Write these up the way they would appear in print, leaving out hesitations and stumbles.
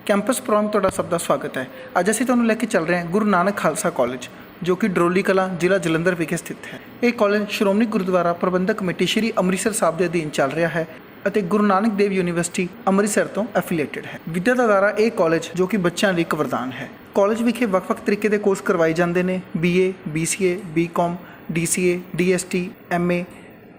Campus programme ਤੁਹਾਡਾ ਸਭ ਦਾ ਸਵਾਗਤ ਹੈ। ਅੱਜ ਅਸੀਂ ਤੁਹਾਨੂੰ ਲੈ ਕੇ ਚੱਲ ਰਹੇ ਹਾਂ ਗੁਰੂ ਨਾਨਕ ਖਾਲਸਾ ਕਾਲਜ ਜੋ ਕਿ ਡਰੋਲੀ ਕਲਾਂ ਜ਼ਿਲ੍ਹਾ ਜਲੰਧਰ ਵਿਖੇ ਸਥਿਤ ਹੈ। ਇਹ ਕਾਲਜ ਸ਼੍ਰੋਮਣੀ ਗੁਰਦੁਆਰਾ ਪ੍ਰਬੰਧਕ ਕਮੇਟੀ ਸ਼੍ਰੀ ਅੰਮ੍ਰਿਤਸਰ ਸਾਹਿਬ ਦੇ ਅਧੀਨ ਚੱਲ ਰਿਹਾ ਹੈ ਅਤੇ ਗੁਰੂ ਨਾਨਕ ਦੇਵ ਯੂਨੀਵਰਸਿਟੀ ਅੰਮ੍ਰਿਤਸਰ ਤੋਂ ਐਫੀਲੀਏਟਡ ਹੈ। ਵਿੱਦਿਆ ਦਾ ਅਦਾਰਾ ਇਹ ਕਾਲਜ ਜੋ ਕਿ ਬੱਚਿਆਂ ਲਈ ਇੱਕ ਵਰਦਾਨ ਹੈ। ਕਾਲਜ ਵਿਖੇ ਵੱਖ-ਵੱਖ ਤਰੀਕੇ ਦੇ ਕੋਰਸ ਕਰਵਾਏ ਜਾਂਦੇ ਨੇ। BA, BCA, BCom, DCA, DST, MA,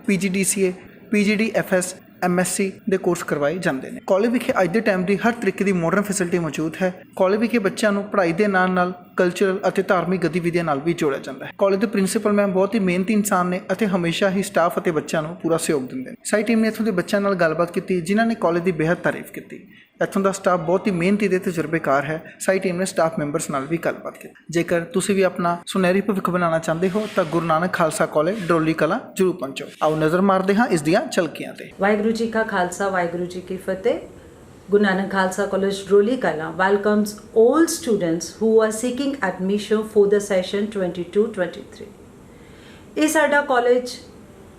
PGDCA, PGDFS, MSc ਦੇ ਕੋਰਸ ਕਰਵਾਏ ਜਾਂਦੇ ਨੇ। ਕਾਲਜ ਵਿਖੇ ਅੱਜ ਦੇ ਟਾਈਮ ਦੀ ਹਰ ਤਰੀਕੇ ਦੀ ਮਾਡਰਨ ਫੈਸਿਲਿਟੀ ਮੌਜੂਦ ਹੈ। ਕਾਲਜ ਵਿਖੇ ਬੱਚਿਆਂ ਨੂੰ ਪੜ੍ਹਾਈ ਦੇ ਨਾਲ ਕਲਚਰਲ ਅਤੇ ਧਾਰਮਿਕ ਗਤੀਵਿਧੀਆਂ ਨਾਲ ਵੀ ਜੋੜਿਆ ਜਾਂਦਾ ਹੈ। ਕਾਲਜ ਦੇ ਪ੍ਰਿੰਸੀਪਲ ਮੈਮ ਬਹੁਤ ਹੀ ਮਿਹਨਤੀ ਇਨਸਾਨ ਨੇ ਅਤੇ ਹਮੇਸ਼ਾ ਹੀ ਸਟਾਫ ਅਤੇ ਬੱਚਿਆਂ ਨੂੰ ਪੂਰਾ ਸਹਿਯੋਗ ਦਿੰਦੇ ਨੇ। ਸਾਡੀ ਟੀਮ ਨੇ ਇੱਥੋਂ ਦੇ ਬੱਚਿਆਂ ਨਾਲ ਗੱਲਬਾਤ ਕੀਤੀ ਜਿਨ੍ਹਾਂ ਨੇ ਕਾਲਜ ਦੀ ਬੇਹੱਦ ਤਾਰੀਫ ਕੀਤੀ। ਇੱਥੋਂ ਦਾ ਸਟਾਫ ਬਹੁਤ ਹੀ ਮਿਹਨਤੀ ਤੇ ਤਜਰਬੇਕਾਰ ਹੈ। ਸਾਡੀ ਟੀਮ ਨੇ ਸਟਾਫ ਮੈਂਬਰਸ ਨਾਲ ਵੀ ਗੱਲਬਾਤ ਕੀਤੀ। ਜੇਕਰ ਤੁਸੀਂ ਵੀ ਆਪਣਾ ਸੁਨਹਿਰੀ ਭਵਿੱਖ ਬਣਾਉਣਾ ਚਾਹੁੰਦੇ ਹੋ ਤਾਂ ਗੁਰੂ ਨਾਨਕ ਖਾਲਸਾ ਕਾਲਜ ਡਰੋਲੀ ਕਲਾਂ ਜ਼ਰੂਰ ਪਹੁੰਚੋ। ਆਓ ਨਜ਼ਰ ਮਾਰਦੇ ਹਾਂ ਇਸ ਦੀਆਂ ਝਲਕੀਆਂ ਤੇ। ਵਾਹਿਗੁਰੂ ਜੀ ਕਾ ਖਾਲਸਾ, ਵਾਹਿਗੁਰੂ ਜੀ ਕੀ ਫਤਿਹ। Guru Nanak Khalsa College Droli Kala welcomes all students who are seeking admission for the session 22-23। ਇਹ ਸਾਡਾ ਕਾਲਜ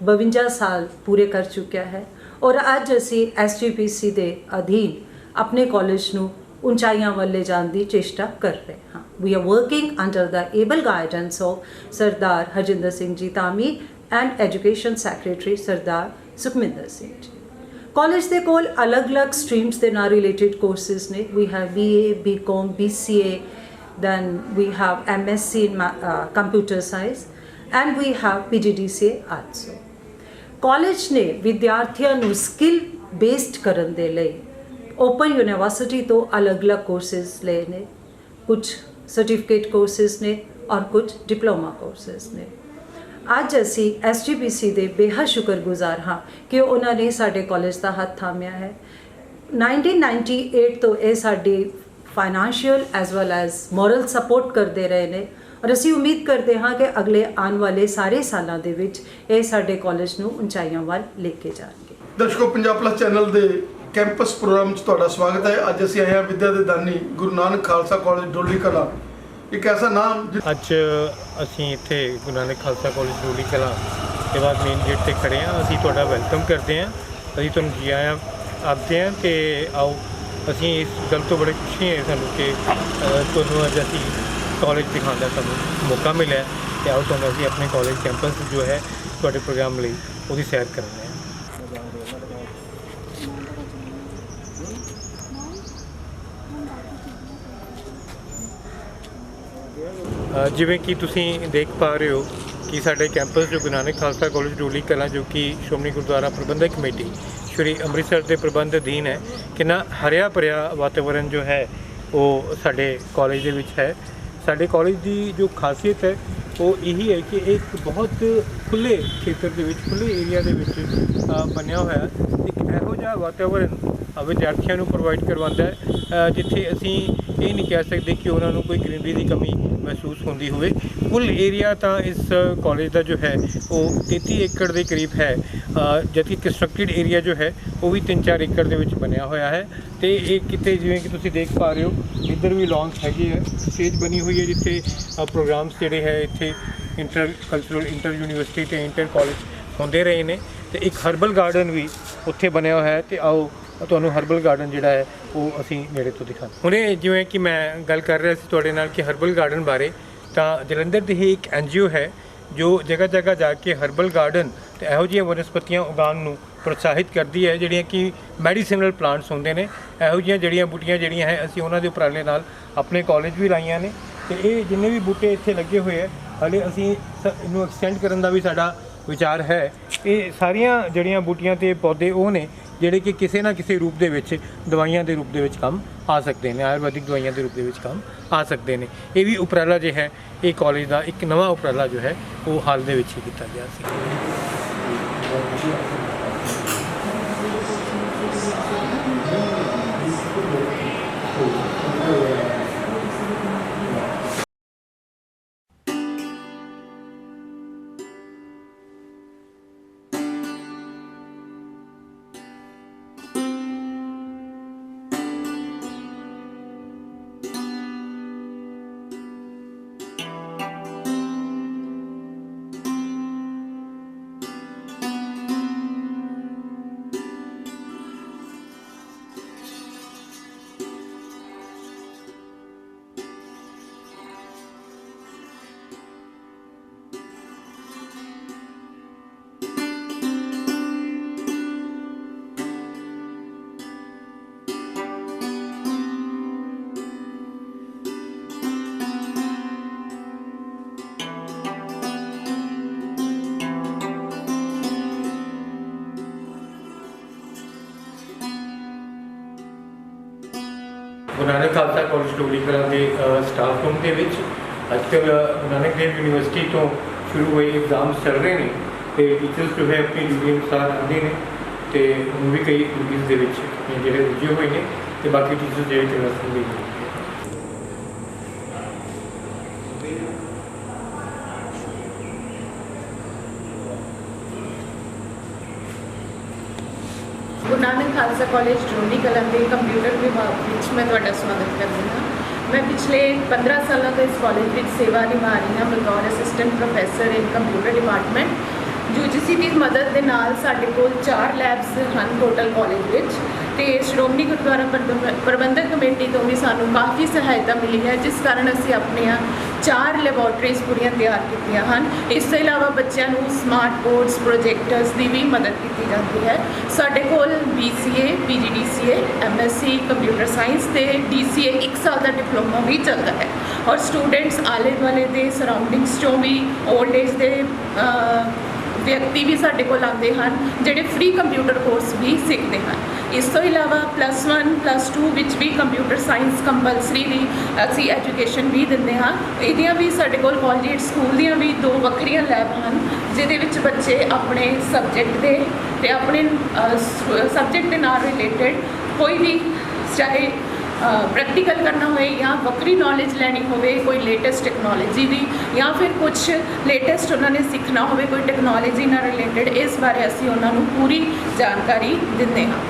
52 ਸਾਲ ਪੂਰੇ ਕਰ ਚੁੱਕਿਆ ਹੈ ਔਰ ਅੱਜ ਅਸੀਂ SGPC ਦੇ ਅਧੀਨ ਆਪਣੇ ਕਾਲਜ ਨੂੰ ਉਚਾਈਆਂ ਵੱਲ ਲੈ ਜਾਣ ਦੀ ਚੇਸ਼ਟਾ ਕਰ ਰਹੇ ਹਾਂ। We are working under the able guidance of Sardar Harjinder Singh Ji Dhami and Education Secretary Sardar Sukhminder Singh Ji। College ਦੇ ਕੋਲ ਅਲੱਗ-ਅਲੱਗ ਸਟਰੀਮਸ ਦੇ ਨਾਲ ਰਿਲੇਟਡ ਕੋਰਸਿਸ ਨੇ। We have BA, BCom, BCA, then we have MSc in computer science and we have PGDCA also। College ਨੇ ਵਿਦਿਆਰਥੀਆਂ ਨੂੰ skill based ਕਰਨ ਦੇ ਲਈ ਓਪਨ ਯੂਨੀਵਰਸਿਟੀ ਤੋਂ ਅਲੱਗ-ਅਲੱਗ ਕੋਰਸਿਸ ਲਏ ਨੇ। ਕੁਝ ਸਰਟੀਫਿਕੇਟ ਕੋਰਸਿਸ ਨੇ ਔਰ ਕੁਝ ਡਿਪਲੋਮਾ ਕੋਰਸਿਸ ਨੇ। ਅੱਜ ਅਸੀਂ SGPC ਦੇ ਬੇਹੱਦ ਸ਼ੁਕਰਗੁਜ਼ਾਰ ਹਾਂ ਕਿ ਉਹਨਾਂ ਨੇ ਸਾਡੇ ਕਾਲਜ ਦਾ ਹੱਥ ਥਾਮਿਆ ਹੈ। 1998 ਤੋਂ ਇਹ ਸਾਡੀ financial as well as moral support ਕਰਦੇ ਰਹੇ ਨੇ ਔਰ ਅਸੀਂ ਉਮੀਦ ਕਰਦੇ ਹਾਂ ਕਿ ਅਗਲੇ ਆਉਣ ਵਾਲੇ ਸਾਰੇ ਸਾਲਾਂ ਦੇ ਵਿੱਚ ਇਹ ਸਾਡੇ ਕਾਲਜ ਨੂੰ ਉਚਾਈਆਂ ਵੱਲ ਲੈ ਕੇ ਜਾਣਗੇ। ਦਰਸ਼ਕੋ, ਪੰਜਾਬ ਪਲੱਸ ਚੈਨਲ ਦੇ ਕੈਂਪਸ ਪ੍ਰੋਗਰਾਮ 'ਚ ਤੁਹਾਡਾ ਸਵਾਗਤ ਹੈ। ਅੱਜ ਅਸੀਂ ਆਏ ਹਾਂ ਵਿੱਦਿਆ ਦੇ ਦਾਨੀ ਗੁਰੂ ਨਾਨਕ ਖਾਲਸਾ ਕਾਲਜ ਡਰੋਲੀ ਕਲਾਂ। ਇੱਕ ਐਸਾ ਨਾਮ ਅੱਜ ਅਸੀਂ ਇੱਥੇ ਗੁਰੂ ਨਾਨਕ ਖਾਲਸਾ ਕਾਲਜ ਡਰੋਲੀ ਕਲਾਂ ਦੇ ਬਾਅਦ ਮੇਨ ਗੇਟ 'ਤੇ ਖੜ੍ਹੇ ਹਾਂ। ਅਸੀਂ ਤੁਹਾਡਾ ਵੈਲਕਮ ਕਰਦੇ ਹਾਂ। ਅਸੀਂ ਤੁਹਾਨੂੰ ਜੀ ਆਇਆਂ ਆਖਦੇ ਹਾਂ ਅਤੇ ਆਓ ਅਸੀਂ ਇਸ ਗੱਲ ਤੋਂ ਬੜੇ ਖੁਸ਼ੀ ਹੈ ਸਾਨੂੰ ਕਿ ਤੁਹਾਨੂੰ ਅੱਜ ਅਸੀਂ ਕਾਲਜ ਦਿਖਾਉਣ ਦਾ ਸਾਨੂੰ ਮੌਕਾ ਮਿਲਿਆ ਅਤੇ ਆਓ ਤੁਹਾਨੂੰ ਅਸੀਂ ਆਪਣੇ ਕਾਲਜ ਕੈਂਪਸ ਜੋ ਹੈ ਤੁਹਾਡੇ ਪ੍ਰੋਗਰਾਮ ਲਈ ਉਹਦੀ ਸੈਰ ਕਰਾਉਂਦੇ ਹਾਂ। ਜਿਵੇਂ ਕਿ ਤੁਸੀਂ ਦੇਖ ਪਾ ਰਹੇ ਹੋ ਕਿ ਸਾਡੇ ਕੈਂਪਸ ਜੋ ਗੁਰੂ ਨਾਨਕ ਖਾਲਸਾ ਕਾਲਜ ਡਰੋਲੀ ਕਲਾਂ ਜੋ ਕਿ ਸ਼੍ਰੋਮਣੀ ਗੁਰਦੁਆਰਾ ਪ੍ਰਬੰਧਕ ਕਮੇਟੀ ਸ਼੍ਰੀ ਅੰਮ੍ਰਿਤਸਰ ਦੇ ਪ੍ਰਬੰਧ ਅਧੀਨ ਹੈ, ਕਿੰਨਾ ਹਰਿਆ ਭਰਿਆ ਵਾਤਾਵਰਨ ਜੋ ਹੈ ਉਹ ਸਾਡੇ ਕਾਲਜ ਦੇ ਵਿੱਚ ਹੈ। ਸਾਡੇ ਕਾਲਜ ਦੀ ਜੋ ਖਾਸੀਅਤ ਹੈ ਉਹ ਇਹੀ ਹੈ ਕਿ ਇੱਕ ਬਹੁਤ ਖੁੱਲ੍ਹੇ ਖੇਤਰ ਦੇ ਵਿੱਚ, ਖੁੱਲ੍ਹੇ ਏਰੀਆ ਦੇ ਵਿੱਚ ਬਣਿਆ ਹੋਇਆ ਇੱਕ ਇਹੋ ਜਿਹਾ ਵਾਤਾਵਰਨ ਵਿਦਿਆਰਥੀਆਂ ਨੂੰ ਪ੍ਰੋਵਾਈਡ ਕਰਵਾਉਂਦਾ ਹੈ ਜਿੱਥੇ ਅਸੀਂ ਇਹ ਨਹੀਂ ਕਹਿ ਸਕਦੇ ਕਿ ਉਹਨਾਂ ਨੂੰ ਕੋਈ ਗ੍ਰੀਨਰੀ ਦੀ ਕਮੀ ਮਹਿਸੂਸ ਹੁੰਦੀ ਹੋਵੇ। ਕੁੱਲ ਏਰੀਆ ਤਾਂ ਇਸ ਕਾਲਜ ਦਾ ਜੋ ਹੈ ਉਹ 33 ਏਕੜ ਦੇ ਕਰੀਬ ਹੈ, ਜਦਕਿ ਕੰਸਟਰਕਟਿਡ ਏਰੀਆ ਜੋ ਹੈ ਉਹ ਵੀ 3-4 ਏਕੜ ਦੇ ਵਿੱਚ ਬਣਿਆ ਹੋਇਆ ਹੈ। ਅਤੇ ਇਹ ਕਿਤੇ ਜਿਵੇਂ ਕਿ ਤੁਸੀਂ ਦੇਖ ਪਾ ਰਹੇ ਹੋ ਇੱਧਰ ਵੀ ਲੌਂਸ ਹੈਗੀ ਹੈ, ਸਟੇਜ ਬਣੀ ਹੋਈ ਹੈ ਜਿੱਥੇ ਪ੍ਰੋਗਰਾਮਸ ਜਿਹੜੇ ਹੈ ਇੱਥੇ ਇੰਟਰ ਯੂਨੀਵਰਸਿਟੀ ਅਤੇ ਇੰਟਰ ਕਾਲਜ ਹੁੰਦੇ ਰਹੇ ਨੇ। ਅਤੇ ਇੱਕ ਹਰਬਲ ਗਾਰਡਨ ਵੀ ਉੱਥੇ ਬਣਿਆ ਹੋਇਆ ਹੈ ਅਤੇ ਆਓ ਤੁਹਾਨੂੰ ਹਰਬਲ ਗਾਰਡਨ ਜਿਹੜਾ ਹੈ ਉਹ ਅਸੀਂ ਨੇੜੇ ਤੋਂ ਦਿਖਾਉਂਦੇ। ਹੁਣੇ ਜਿਵੇਂ ਕਿ ਮੈਂ ਗੱਲ ਕਰ ਰਿਹਾ ਸੀ ਤੁਹਾਡੇ ਨਾਲ ਕਿ ਹਰਬਲ ਗਾਰਡਨ ਬਾਰੇ, ਤਾਂ ਜਲੰਧਰ ਦੀ ਹੀ ਇੱਕ NGO ਹੈ ਜੋ ਜਗ੍ਹਾ ਜਗ੍ਹਾ ਜਾ ਕੇ ਹਰਬਲ ਗਾਰਡਨ ਅਤੇ ਇਹੋ ਜਿਹੀਆਂ ਵਨਸਪਤੀਆਂ ਉਗਾਉਣ ਨੂੰ ਪ੍ਰੋਤਸਾਹਿਤ ਕਰਦੀ ਹੈ ਜਿਹੜੀਆਂ ਕਿ ਮੈਡੀਸਿਨਲ ਪਲਾਂਟਸ ਹੁੰਦੇ ਨੇ। ਇਹੋ ਜਿਹੀਆਂ ਜੜੀਆਂ ਬੂਟੀਆਂ ਜਿਹੜੀਆਂ ਹੈ ਅਸੀਂ ਉਹਨਾਂ ਦੇ ਉਪਰਾਲੇ ਨਾਲ ਆਪਣੇ ਕਾਲਜ ਵੀ ਲਾਈਆਂ ਨੇ ਅਤੇ ਇਹ ਜਿੰਨੇ ਵੀ ਬੂਟੇ ਇੱਥੇ ਲੱਗੇ ਹੋਏ ਹੈ ਹਾਲੇ ਅਸੀਂ ਇਹਨੂੰ ਐਕਸਟੈਂਡ ਕਰਨ ਦਾ ਵੀ ਸਾਡਾ ਵਿਚਾਰ ਹੈ। ਇਹ ਸਾਰੀਆਂ ਜੜੀਆਂ ਬੂਟੀਆਂ ਅਤੇ ਪੌਦੇ ਉਹ ਨੇ ਜਿਹੜੇ ਕਿ ਕਿਸੇ ਨਾ ਕਿਸੇ ਰੂਪ ਦੇ ਵਿੱਚ ਦਵਾਈਆਂ ਦੇ ਰੂਪ ਦੇ ਵਿੱਚ ਕੰਮ ਆ ਸਕਦੇ ਨੇ, ਆਯੁਰਵੈਦਿਕ ਦਵਾਈਆਂ ਦੇ ਰੂਪ ਦੇ ਵਿੱਚ ਕੰਮ ਆ ਸਕਦੇ ਨੇ। ਇਹ ਵੀ ਉਪਰਾਲਾ ਜੋ ਹੈ ਇਹ ਕਾਲਜ ਦਾ ਇੱਕ ਨਵਾਂ ਉਪਰਾਲਾ ਜੋ ਹੈ ਉਹ ਹਾਲ ਦੇ ਵਿੱਚ ਹੀ ਕੀਤਾ ਗਿਆ ਸੀ। ਗੁਰੂ ਨਾਨਕ ਖਾਲਸਾ ਕਾਲਜ ਡੋਲੀ ਕਲਾਂ ਦੇ ਸਟਾਫ ਰੂਮ ਦੇ ਵਿੱਚ ਅੱਜ ਕੱਲ੍ਹ ਗੁਰੂ ਨਾਨਕ ਦੇਵ ਯੂਨੀਵਰਸਿਟੀ ਤੋਂ ਸ਼ੁਰੂ ਹੋਏ ਐਗਜ਼ਾਮ ਚੱਲ ਰਹੇ ਨੇ ਤੇ ਟੀਚਰਸ ਜੋ ਹੈ ਆਪਣੀ ਡਿਊਟੀ ਅਨੁਸਾਰ ਆਉਂਦੇ ਨੇ ਤੇ ਹੁਣ ਵੀ ਕਈ ਡਿਊਟੀਜ਼ ਦੇ ਵਿੱਚ ਜਿਹੜੇ ਰੁੱਝੇ ਹੋਏ ਨੇ ਤੇ ਬਾਕੀ ਟੀਚਰਸ ਜਿਹੜੇ ਕਲਾਸ ਦੇ ਵਿੱਚ ਗੁਰੂ ਨਾਨਕ ਖਾਲਸਾ ਕਾਲਜ ਡਰੋਲੀ ਕਲਾਂ ਦੇ ਕੰਪਿਊਟਰ ਵਿਭਾਗ ਵਿੱਚ ਮੈਂ ਤੁਹਾਡਾ ਸਵਾਗਤ ਕਰਦੀ ਹਾਂ। ਮੈਂ ਪਿਛਲੇ 15 ਸਾਲਾਂ ਤੋਂ ਇਸ ਕਾਲਜ ਵਿੱਚ ਸੇਵਾ ਨਿਭਾ ਰਹੀ ਹਾਂ ਬਤੌਰ assistant professor in computer department. UGC ਦੀ ਮਦਦ ਦੇ ਨਾਲ ਸਾਡੇ ਕੋਲ 4 ਲੈਬਸ ਹਨ ਟੋਟਲ ਕਾਲਜ ਵਿੱਚ ਤੇ ਸ਼੍ਰੋਮਣੀ ਗੁਰਦੁਆਰਾ ਪ੍ਰਬੰਧਕ ਕਮੇਟੀ ਤੋਂ ਵੀ ਸਾਨੂੰ ਕਾਫੀ ਸਹਾਇਤਾ ਮਿਲੀ ਹੈ, ਜਿਸ ਕਾਰਨ ਅਸੀਂ ਆਪਣੀਆਂ 4 ਲੈਬੋਰਟਰੀਜ਼ ਪੂਰੀਆਂ ਤਿਆਰ ਕੀਤੀਆਂ ਹਨ। ਇਸ ਤੋਂ ਇਲਾਵਾ ਬੱਚਿਆਂ ਨੂੰ ਸਮਾਰਟ ਬੋਰਡਸ ਪ੍ਰੋਜੈਕਟਰਸ ਦੀ ਵੀ ਮਦਦ ਕੀਤੀ ਜਾਂਦੀ ਹੈ। ਸਾਡੇ ਕੋਲ BCA PGDCA MSc computer science ਤੇ DCA 1 ਸਾਲ ਦਾ ਡਿਪਲੋਮਾ ਵੀ ਚੱਲਦਾ ਹੈ ਔਰ ਸਟੂਡੈਂਟਸ ਆਲੇ ਦੁਆਲੇ ਦੇ ਸਰਾਊਂਡਿੰਗਸ ਚੋਂ ਵੀ 올ਡ ਏਜ ਦੇ ਵਿਅਕਤੀ ਵੀ ਸਾਡੇ ਕੋਲ ਆਉਂਦੇ ਹਨ ਜਿਹੜੇ ਫ੍ਰੀ ਕੰਪਿਊਟਰ ਕੋਰਸ ਵੀ ਸਿੱਖਦੇ ਹਨ। ਇਸ ਤੋਂ ਇਲਾਵਾ +1 +2 ਵਿੱਚ ਵੀ ਕੰਪਿਊਟਰ ਸਾਇੰਸ ਕੰਪਲਸਰੀ ਦੀ ਅਸੀਂ ਐਜੂਕੇਸ਼ਨ ਵੀ ਦਿੰਦੇ ਹਾਂ। ਇਹਦੀਆਂ ਵੀ ਸਾਡੇ ਕੋਲ ਕਾਲਜ ਸਕੂਲ ਦੀਆਂ ਵੀ 2 ਵੱਖਰੀਆਂ ਲੈਬ ਹਨ ਜਿਹਦੇ ਵਿੱਚ ਬੱਚੇ ਆਪਣੇ ਸਬਜੈਕਟ ਦੇ ਤੇ ਆਪਣੇ ਸਬਜੈਕਟ ਦੇ ਨਾਲ ਰਿਲੇਟਡ ਕੋਈ ਵੀ ਚਾਹੇ ਪ੍ਰੈਕਟੀਕਲ ਕਰਨਾ ਹੋਏ ਜਾਂ ਵੱਖਰੀ ਨੌਲੇਜ ਲੈਣੀ ਹੋਵੇ ਕੋਈ ਲੇਟੈਸਟ ਟੈਕਨੋਲੋਜੀ ਦੀ ਜਾਂ ਫਿਰ ਕੁਝ ਲੇਟੈਸਟ ਉਹਨਾਂ ਨੇ ਸਿੱਖਣਾ ਹੋਵੇ ਕੋਈ ਟੈਕਨੋਲੋਜੀ ਨਾਲ ਰਿਲੇਟਡ, ਇਸ ਬਾਰੇ ਅਸੀਂ ਉਹਨਾਂ ਨੂੰ ਪੂਰੀ ਜਾਣਕਾਰੀ ਦਿੰਦੇ ਹਾਂ।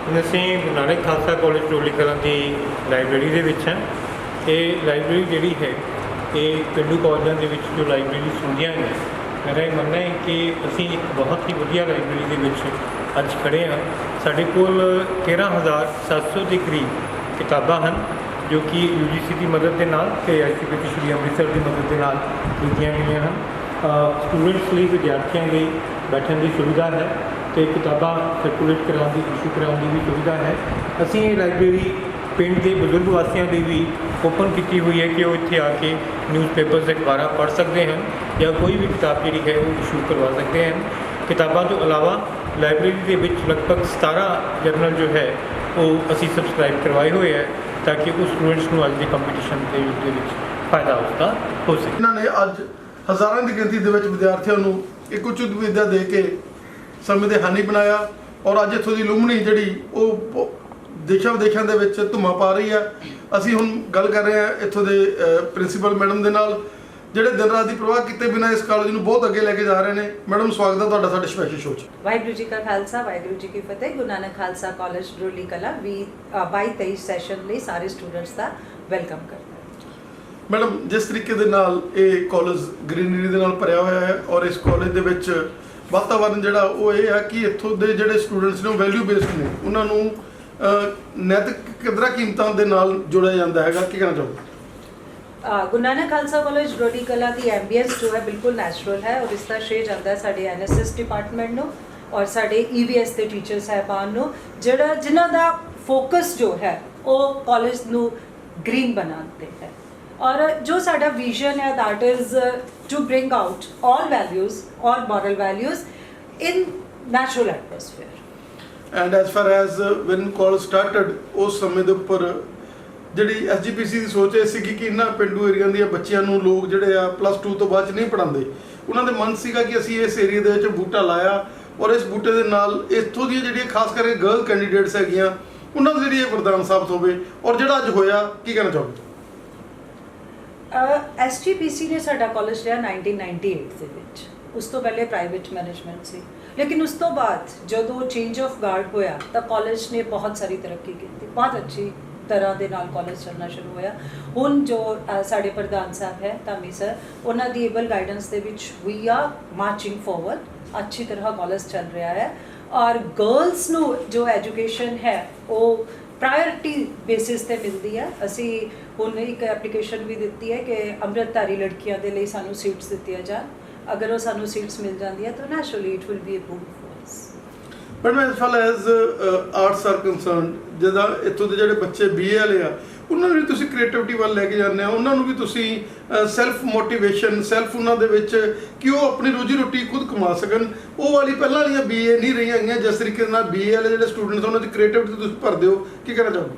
ਹੁਣ ਅਸੀਂ ਗੁਰੂ ਨਾਨਕ ਖਾਲਸਾ ਕਾਲਜ ਡੋਲੀ ਕਲਾਂ ਦੀ ਲਾਇਬ੍ਰੇਰੀ ਦੇ ਵਿੱਚ ਹਾਂ। ਇਹ ਲਾਇਬ੍ਰੇਰੀ ਜਿਹੜੀ ਹੈ ਇਹ ਪਿੰਡੂ ਕਾਲਜਾਂ ਦੇ ਵਿੱਚ ਜੋ ਲਾਇਬ੍ਰੇਰੀਜ਼ ਹੁੰਦੀਆਂ ਨੇ, ਮੇਰਾ ਇਹ ਮੰਨਣਾ ਹੈ ਕਿ ਅਸੀਂ ਇੱਕ ਬਹੁਤ ਹੀ ਵਧੀਆ ਲਾਇਬ੍ਰੇਰੀ ਦੇ ਵਿੱਚ ਅੱਜ ਖੜ੍ਹੇ ਹਾਂ। ਸਾਡੇ ਕੋਲ 13,700 ਦੇ ਕਰੀਬ ਕਿਤਾਬਾਂ ਹਨ ਜੋ ਕਿ UGC ਦੀ ਮਦਦ ਦੇ ਨਾਲ ਤੇ ICPT ਸ਼੍ਰੀ ਅੰਮ੍ਰਿਤਸਰ ਦੀ ਮਦਦ ਦੇ ਨਾਲ ਕੀਤੀਆਂ ਗਈਆਂ ਹਨ। ਸਟੂਡੈਂਟਸ ਲਈ ਵਿਦਿਆਰਥੀਆਂ ਲਈ ਬੈਠਣ ਦੀ ਸੁਵਿਧਾ ਹੈ ਤੇ ਕਿਤਾਬਾਂ ਸਰਕੂਲੇਟ ਕਰਾਉਣ ਦੀ ਇਸ਼ੂ ਕਰਾਉਣ ਦੀ ਵੀ ਸੁਵਿਧਾ ਹੈ। ਅਸੀਂ ਇਹ ਲਾਇਬ੍ਰੇਰੀ ਪਿੰਡ ਦੇ ਬਜ਼ੁਰਗ ਵਾਸੀਆਂ ਲਈ ਵੀ ਓਪਨ ਕੀਤੀ ਹੋਈ ਹੈ ਕਿ ਉਹ ਇੱਥੇ ਆ ਕੇ ਨਿਊਜ਼ਪੇਪਰਸ ਅਖਬਾਰਾਂ ਪੜ੍ਹ ਸਕਦੇ ਹਨ ਜਾਂ ਕੋਈ ਵੀ ਕਿਤਾਬ ਜਿਹੜੀ ਹੈ ਉਹ ਇਸ਼ੂ ਕਰਵਾ ਸਕਦੇ ਹਨ। ਕਿਤਾਬਾਂ ਤੋਂ ਇਲਾਵਾ ਲਾਇਬ੍ਰੇਰੀ ਦੇ ਵਿੱਚ ਲਗਭਗ 17 ਜਰਨਲ ਜੋ ਹੈ ਉਹ ਅਸੀਂ ਸਬਸਕ੍ਰਾਈਬ ਕਰਵਾਏ ਹੋਏ ਹੈ ਤਾਂ ਕਿ ਉਸ ਸਟੂਡੈਂਟਸ ਨੂੰ ਅੱਜ ਦੇ ਕੰਪੀਟੀਸ਼ਨ ਦੇ ਯੁੱਗ ਦੇ ਵਿੱਚ ਫਾਇਦਾ ਉਸਦਾ ਹੋ ਸਕੇ। ਇਹਨਾਂ ਨੇ ਅੱਜ ਹਜ਼ਾਰਾਂ ਦੀ ਗਿਣਤੀ ਦੇ ਵਿੱਚ ਵਿਦਿਆਰਥੀਆਂ ਨੂੰ ਇੱਕ ਉੱਚ ਵਿੱਦਿਆ ਦੇ ਕੇ ਸਮੇਂ ਦੇ ਹਾਨੀ ਬਣਾਇਆ ਔਰ ਅੱਜ ਇੱਥੋਂ ਦੀ ਲੁਮਣੀ ਜਿਹੜੀ ਉਹ ਦੇਸ਼ਾਂ ਵਿਦੇਸ਼ਾਂ ਦੇ ਵਿੱਚ ਧੁੰਮਾਂ ਪਾ ਰਹੀ ਹੈ। ਅਸੀਂ ਹੁਣ ਗੱਲ ਕਰ ਰਹੇ ਹਾਂ ਇੱਥੋਂ ਦੇ ਪ੍ਰਿੰਸੀਪਲ ਮੈਡਮ ਦੇ ਨਾਲ ਜਿਹੜੇ ਦਿਨ ਰਾਤ ਦੀ ਪ੍ਰਵਾਹ ਕੀਤੇ ਬਿਨਾਂ ਇਸ ਕਾਲਜ ਨੂੰ ਬਹੁਤ ਅੱਗੇ ਲੈ ਕੇ ਜਾ ਰਹੇ ਨੇ। ਮੈਡਮ ਸਵਾਗਤ ਹੈ ਤੁਹਾਡਾ ਸਾਡੇ ਸਪੈਸ਼ਲ ਸ਼ੋਅ 'ਚ। ਵਾਹਿਗੁਰੂ ਜੀ ਕਾ ਖਾਲਸਾ ਵਾਹਿਗੁਰੂ ਜੀ ਕੀ ਫਤਿਹ। ਗੁਰੂ ਨਾਨਕ ਖਾਲਸਾ ਕਾਲਜ ਡਰੋਲੀ ਕਲਾਂ ਵੀ 22-23 ਸੈਸ਼ਨ ਲਈ ਸਾਰੇ ਸਟੂਡੈਂਟਸ ਦਾ ਵੈਲਕਮ ਕਰਦਾ ਹੈ। ਮੈਡਮ ਜਿਸ ਤਰੀਕੇ ਦੇ ਨਾਲ ਇਹ ਕਾਲਜ ਗ੍ਰੀਨਰੀ ਦੇ ਨਾਲ ਭਰਿਆ ਹੋਇਆ ਹੈ ਔਰ ਇਸ ਕਾਲਜ ਦੇ ਵਿੱਚ ਵਾਤਾਵਰਨ ਜਿਹੜਾ ਉਹ ਇਹ ਹੈ ਕਿ ਇੱਥੋਂ ਦੇ ਜਿਹੜੇ ਸਟੂਡੈਂਟਸ ਨੇ ਉਹ ਵੈਲਿਊ ਬੇਸਡ ਨੇ, ਉਹਨਾਂ ਨੂੰ ਨੈਤਿਕ ਕਦਰਾਂ ਕੀਮਤਾਂ ਦੇ ਨਾਲ ਜੋੜਿਆ ਜਾਂਦਾ ਹੈਗਾ। ਕੀ ਕਹਿਣਾ ਚਾਹੋਗੇ? ਗੁਰੂ ਨਾਨਕ ਖਾਲਸਾ ਕਾਲਜ ਡਰੋਲੀ ਕਲਾਂ ਦੀ ਐਂਬੀਐਂਸ ਜੋ ਹੈ ਬਿਲਕੁਲ ਨੈਚੁਰਲ ਹੈ ਔਰ ਇਸ ਦਾ ਸ਼੍ਰੇਅ ਜਾਂਦਾ ਹੈ ਸਾਡੇ NSS ਡਿਪਾਰਟਮੈਂਟ ਨੂੰ ਔਰ ਸਾਡੇ EVS ਦੇ ਟੀਚਰ ਸਾਹਿਬਾਨ ਨੂੰ ਜਿਨ੍ਹਾਂ ਦਾ ਫੋਕਸ ਜੋ ਹੈ ਉਹ ਕਾਲਜ ਨੂੰ ਗ੍ਰੀਨ ਬਣਾਉਣ 'ਤੇ ਹੈ। ਔਰ ਜੋ ਸਾਡਾ ਵਿਜ਼ਨ ਹੈ that is to bring out all values, all moral values in natural atmosphere. And as far as when college started ਉਸ ਸਮੇਂ ਦੇ ਉੱਪਰ ਜਿਹੜੀ SGPC ਦੀ ਸੋਚ ਇਹ ਸੀਗੀ ਕਿ ਇਹਨਾਂ ਪਿੰਡੂ ਏਰੀਆ ਦੀਆਂ ਬੱਚਿਆਂ ਨੂੰ ਲੋਕ ਜਿਹੜੇ ਆ +2 ਤੋਂ ਬਾਅਦ 'ਚ ਨਹੀਂ ਪੜ੍ਹਾਉਂਦੇ। ਉਹਨਾਂ ਦੇ ਮਨ ਸੀਗਾ ਕਿ ਅਸੀਂ ਇਸ ਏਰੀਆ ਦੇ ਵਿੱਚ ਬੂਟਾ ਲਾਇਆ ਔਰ ਇਸ ਬੂਟੇ ਦੇ ਨਾਲ ਇੱਥੋਂ ਦੀਆਂ ਜਿਹੜੀਆਂ ਖਾਸ ਕਰਕੇ ਗਰਲ ਕੈਂਡੀਡੇਟਸ ਹੈਗੀਆਂ ਉਹਨਾਂ ਨੂੰ ਜਿਹੜੀ ਇਹ ਵਰਦਾਨ ਸਾਬਤ ਹੋਵੇ ਔਰ ਜਿਹੜਾ ਅੱਜ ਹੋਇਆ। ਕੀ ਕਹਿਣਾ ਚਾਹੋਗੇ? SGPC ਨੇ ਸਾਡਾ ਕਾਲਜ ਲਿਆ 1998 ਦੇ ਵਿੱਚ। ਉਸ ਤੋਂ ਪਹਿਲੇ ਪ੍ਰਾਈਵੇਟ ਮੈਨੇਜਮੈਂਟ ਸੀ, ਲੇਕਿਨ ਉਸ ਤੋਂ ਬਾਅਦ ਜਦੋਂ ਚੇਂਜ ਆਫ ਗਾਰਡ ਹੋਇਆ ਤਾਂ ਕਾਲਜ ਨੇ ਬਹੁਤ ਸਾਰੀ ਤਰੱਕੀ ਕੀਤੀ, ਬਹੁਤ ਅੱਛੀ ਤਰ੍ਹਾਂ ਦੇ ਨਾਲ ਕਾਲਜ ਚੱਲਣਾ ਸ਼ੁਰੂ ਹੋਇਆ। ਹੁਣ ਜੋ ਸਾਡੇ ਪ੍ਰਧਾਨ ਸਾਹਿਬ ਹੈ ਧਾਮੀ ਸਰ, ਉਹਨਾਂ ਦੀ ਏਬਲ ਗਾਈਡੈਂਸ ਦੇ ਵਿੱਚ ਵੀ ਆਰ ਮਾਰਚਿੰਗ ਫੋਰਵਰਡ, ਅੱਛੀ ਤਰ੍ਹਾਂ ਕਾਲਜ ਚੱਲ ਰਿਹਾ ਹੈ। ਔਰ ਗਰਲਸ ਨੂੰ ਜੋ ਐਜੂਕੇਸ਼ਨ ਹੈ ਉਹ ਪ੍ਰਾਇੋਰਟੀ ਬੇਸਿਸ ਤੇ ਮਿਲਦੀ ਹੈ। ਅਸੀਂ ਹੁਣ ਇੱਕ ਐਪਲੀਕੇਸ਼ਨ ਵੀ ਦਿੱਤੀ ਹੈ ਕਿ ਅੰਮ੍ਰਿਤਧਾਰੀ ਲੜਕੀਆਂ ਦੇ ਲਈ ਸਾਨੂੰ ਸੀਟਸ ਦਿੱਤੀਆਂ ਜਾਣ। ਅਗਰ ਉਹ ਸਾਨੂੰ ਸੀਟਸ ਮਿਲ ਜਾਂਦੀਆਂ ਤਾਂ naturally it will be a boom for us. But as far as arts are concerned, ਜਿਹਦਾ ਇੱਥੋਂ ਦੇ ਜਿਹੜੇ ਬੱਚੇ BA ਵਾਲੇ ਆ ਉਹਨਾਂ ਨੂੰ ਵੀ ਤੁਸੀਂ ਕ੍ਰੀਏਟਿਵਿਟੀ ਵੱਲ ਲੈ ਕੇ ਜਾਂਦੇ ਆ, ਉਹਨਾਂ ਨੂੰ ਵੀ ਤੁਸੀਂ ਸੈਲਫ ਮੋਟੀਵੇਸ਼ਨ ਸੈਲਫ ਉਹਨਾਂ ਦੇ ਵਿੱਚ ਕਿ ਉਹ ਆਪਣੀ ਰੋਜੀ ਰੋਟੀ ਖੁਦ ਕਮਾ ਸਕਣ, ਉਹ ਵਾਲੀ ਪਹਿਲਾਂ ਵਾਲੀਆਂ BA ਨਹੀਂ ਰਹੀਆਂ ਹੈਗੀਆਂ ਜਿਸ ਤਰੀਕੇ ਨਾਲ BA ਵਾਲੇ ਜਿਹੜੇ ਸਟੂਡੈਂਟਸ ਉਹਨਾਂ ਦੀ ਕ੍ਰੀਏਟਿਵਿਟੀ ਤੁਸੀਂ ਭਰਦੇ ਹੋ, ਕੀ ਕਹਿਣਾ ਚਾਹੋਗੇ?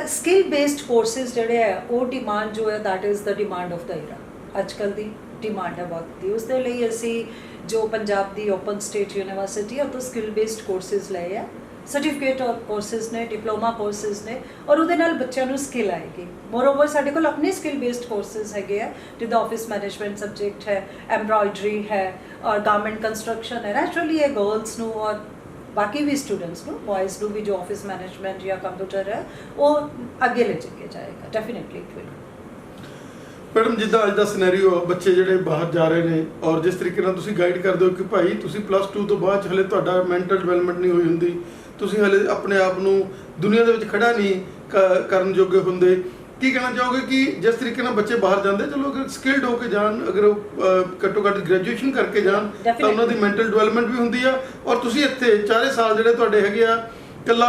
ਸਕਿੱਲ ਬੇਸਡ ਕੋਰਸਿਸ ਜਿਹੜੇ ਹੈ ਉਹ ਡਿਮਾਂਡ ਜੋ ਹੈ that is the demand of the era. ਅੱਜ ਕੱਲ੍ਹ ਦੀ ਡਿਮਾਂਡ ਹੈ ਵਕਤ ਦੀ। ਉਸ ਦੇ ਲਈ ਅਸੀਂ ਜੋ ਪੰਜਾਬ ਦੀ ਓਪਨ ਸਟੇਟ ਯੂਨੀਵਰਸਿਟੀ ਉਹ ਤੋਂ ਸਕਿੱਲ ਬੇਸਡ ਕੋਰਸਿਸ ਲਏ ਆ। ਸਰਟੀਫਿਕੇਟ ਕੋਰਸਿਸ ਨੇ, ਡਿਪਲੋਮਾ ਕੋਰਸਿਸ ਨੇ, ਔਰ ਉਹਦੇ ਨਾਲ ਬੱਚਿਆਂ ਨੂੰ ਸਕਿੱਲ ਆਏਗੀ। ਮੋਰਓਵਰ ਸਾਡੇ ਕੋਲ ਆਪਣੇ ਸਕਿੱਲ ਬੇਸਡ ਕੋਰਸਿਸ ਹੈਗੇ ਆ, ਜਿੱਦਾਂ ਆਫਿਸ ਮੈਨੇਜਮੈਂਟ ਸਬਜੈਕਟ ਹੈ, ਐਮਬਰਾਇਡਰੀ ਹੈ, ਔਰ ਗਾਰਮੈਂਟ ਕੰਸਟਰਕਸ਼ਨ ਹੈ। ਨੈਚੁਰਲੀ ਇਹ ਗਰਲਸ ਨੂੰ ਔਰ ਬਾਕੀ ਵੀ ਸਟੂਡੈਂਟਸ ਨੂੰ, ਬॉयਜ਼ ਨੂੰ ਵੀ ਜੋ ਆਫਿਸ ਮੈਨੇਜਮੈਂਟ ਜਾਂ ਕੰਪਿਊਟਰ ਹੈ ਉਹ ਅੱਗੇ ਲੈ ਕੇ ਜਾਏਗਾ। Definitely it will. ਮੈਡਮ ਜਿੱਦਾਂ ਅੱਜ ਦਾ ਸਿਨੈਰੀਓ ਆ, ਬੱਚੇ ਜਿਹੜੇ ਬਾਹਰ ਜਾ ਰਹੇ ਨੇ ਔਰ ਜਿਸ ਤਰੀਕੇ ਨਾਲ ਤੁਸੀਂ ਗਾਈਡ ਕਰਦੇ ਹੋ ਕਿ ਭਾਈ ਤੁਸੀਂ +2 ਤੋਂ ਬਾਅਦ 'ਚ ਹਲੇ ਤੁਹਾਡਾ ਮੈਂਟਲ ਡਿਵੈਲਪਮੈਂਟ ਨਹੀਂ ਹੋਈ ਹੁੰਦੀ, ਤੁਸੀਂ ਹਲੇ ਆਪਣੇ ਆਪ ਨੂੰ ਦੁਨੀਆ ਦੇ ਵਿੱਚ ਖੜਾ ਨਹੀਂ ਕਰਨ ਜੋਗੇ ਹੁੰਦੇ, ਕੀ ਕਹਿਣਾ ਚਾਹੋਗੇ ਕਿ ਜਿਸ ਤਰੀਕੇ ਨਾਲ ਬੱਚੇ ਬਾਹਰ ਜਾਂਦੇ, ਚਲੋ ਅਗਰ ਸਕਿਲਡ ਹੋ ਕੇ ਜਾਣ, ਅਗਰ ਉਹ ਘੱਟੋ ਘੱਟ ਗ੍ਰੈਜੂਏਸ਼ਨ ਕਰਕੇ ਜਾਣ ਤਾਂ ਉਹਨਾਂ ਦੀ ਮੈਂਟਲ ਡਿਵੈਲਪਮੈਂਟ ਵੀ ਹੁੰਦੀ ਆ, ਔਰ ਤੁਸੀਂ ਇੱਥੇ 4 ਸਾਲ ਜਿਹੜੇ ਤੁਹਾਡੇ ਹੈਗੇ ਆ ਇਕੱਲਾ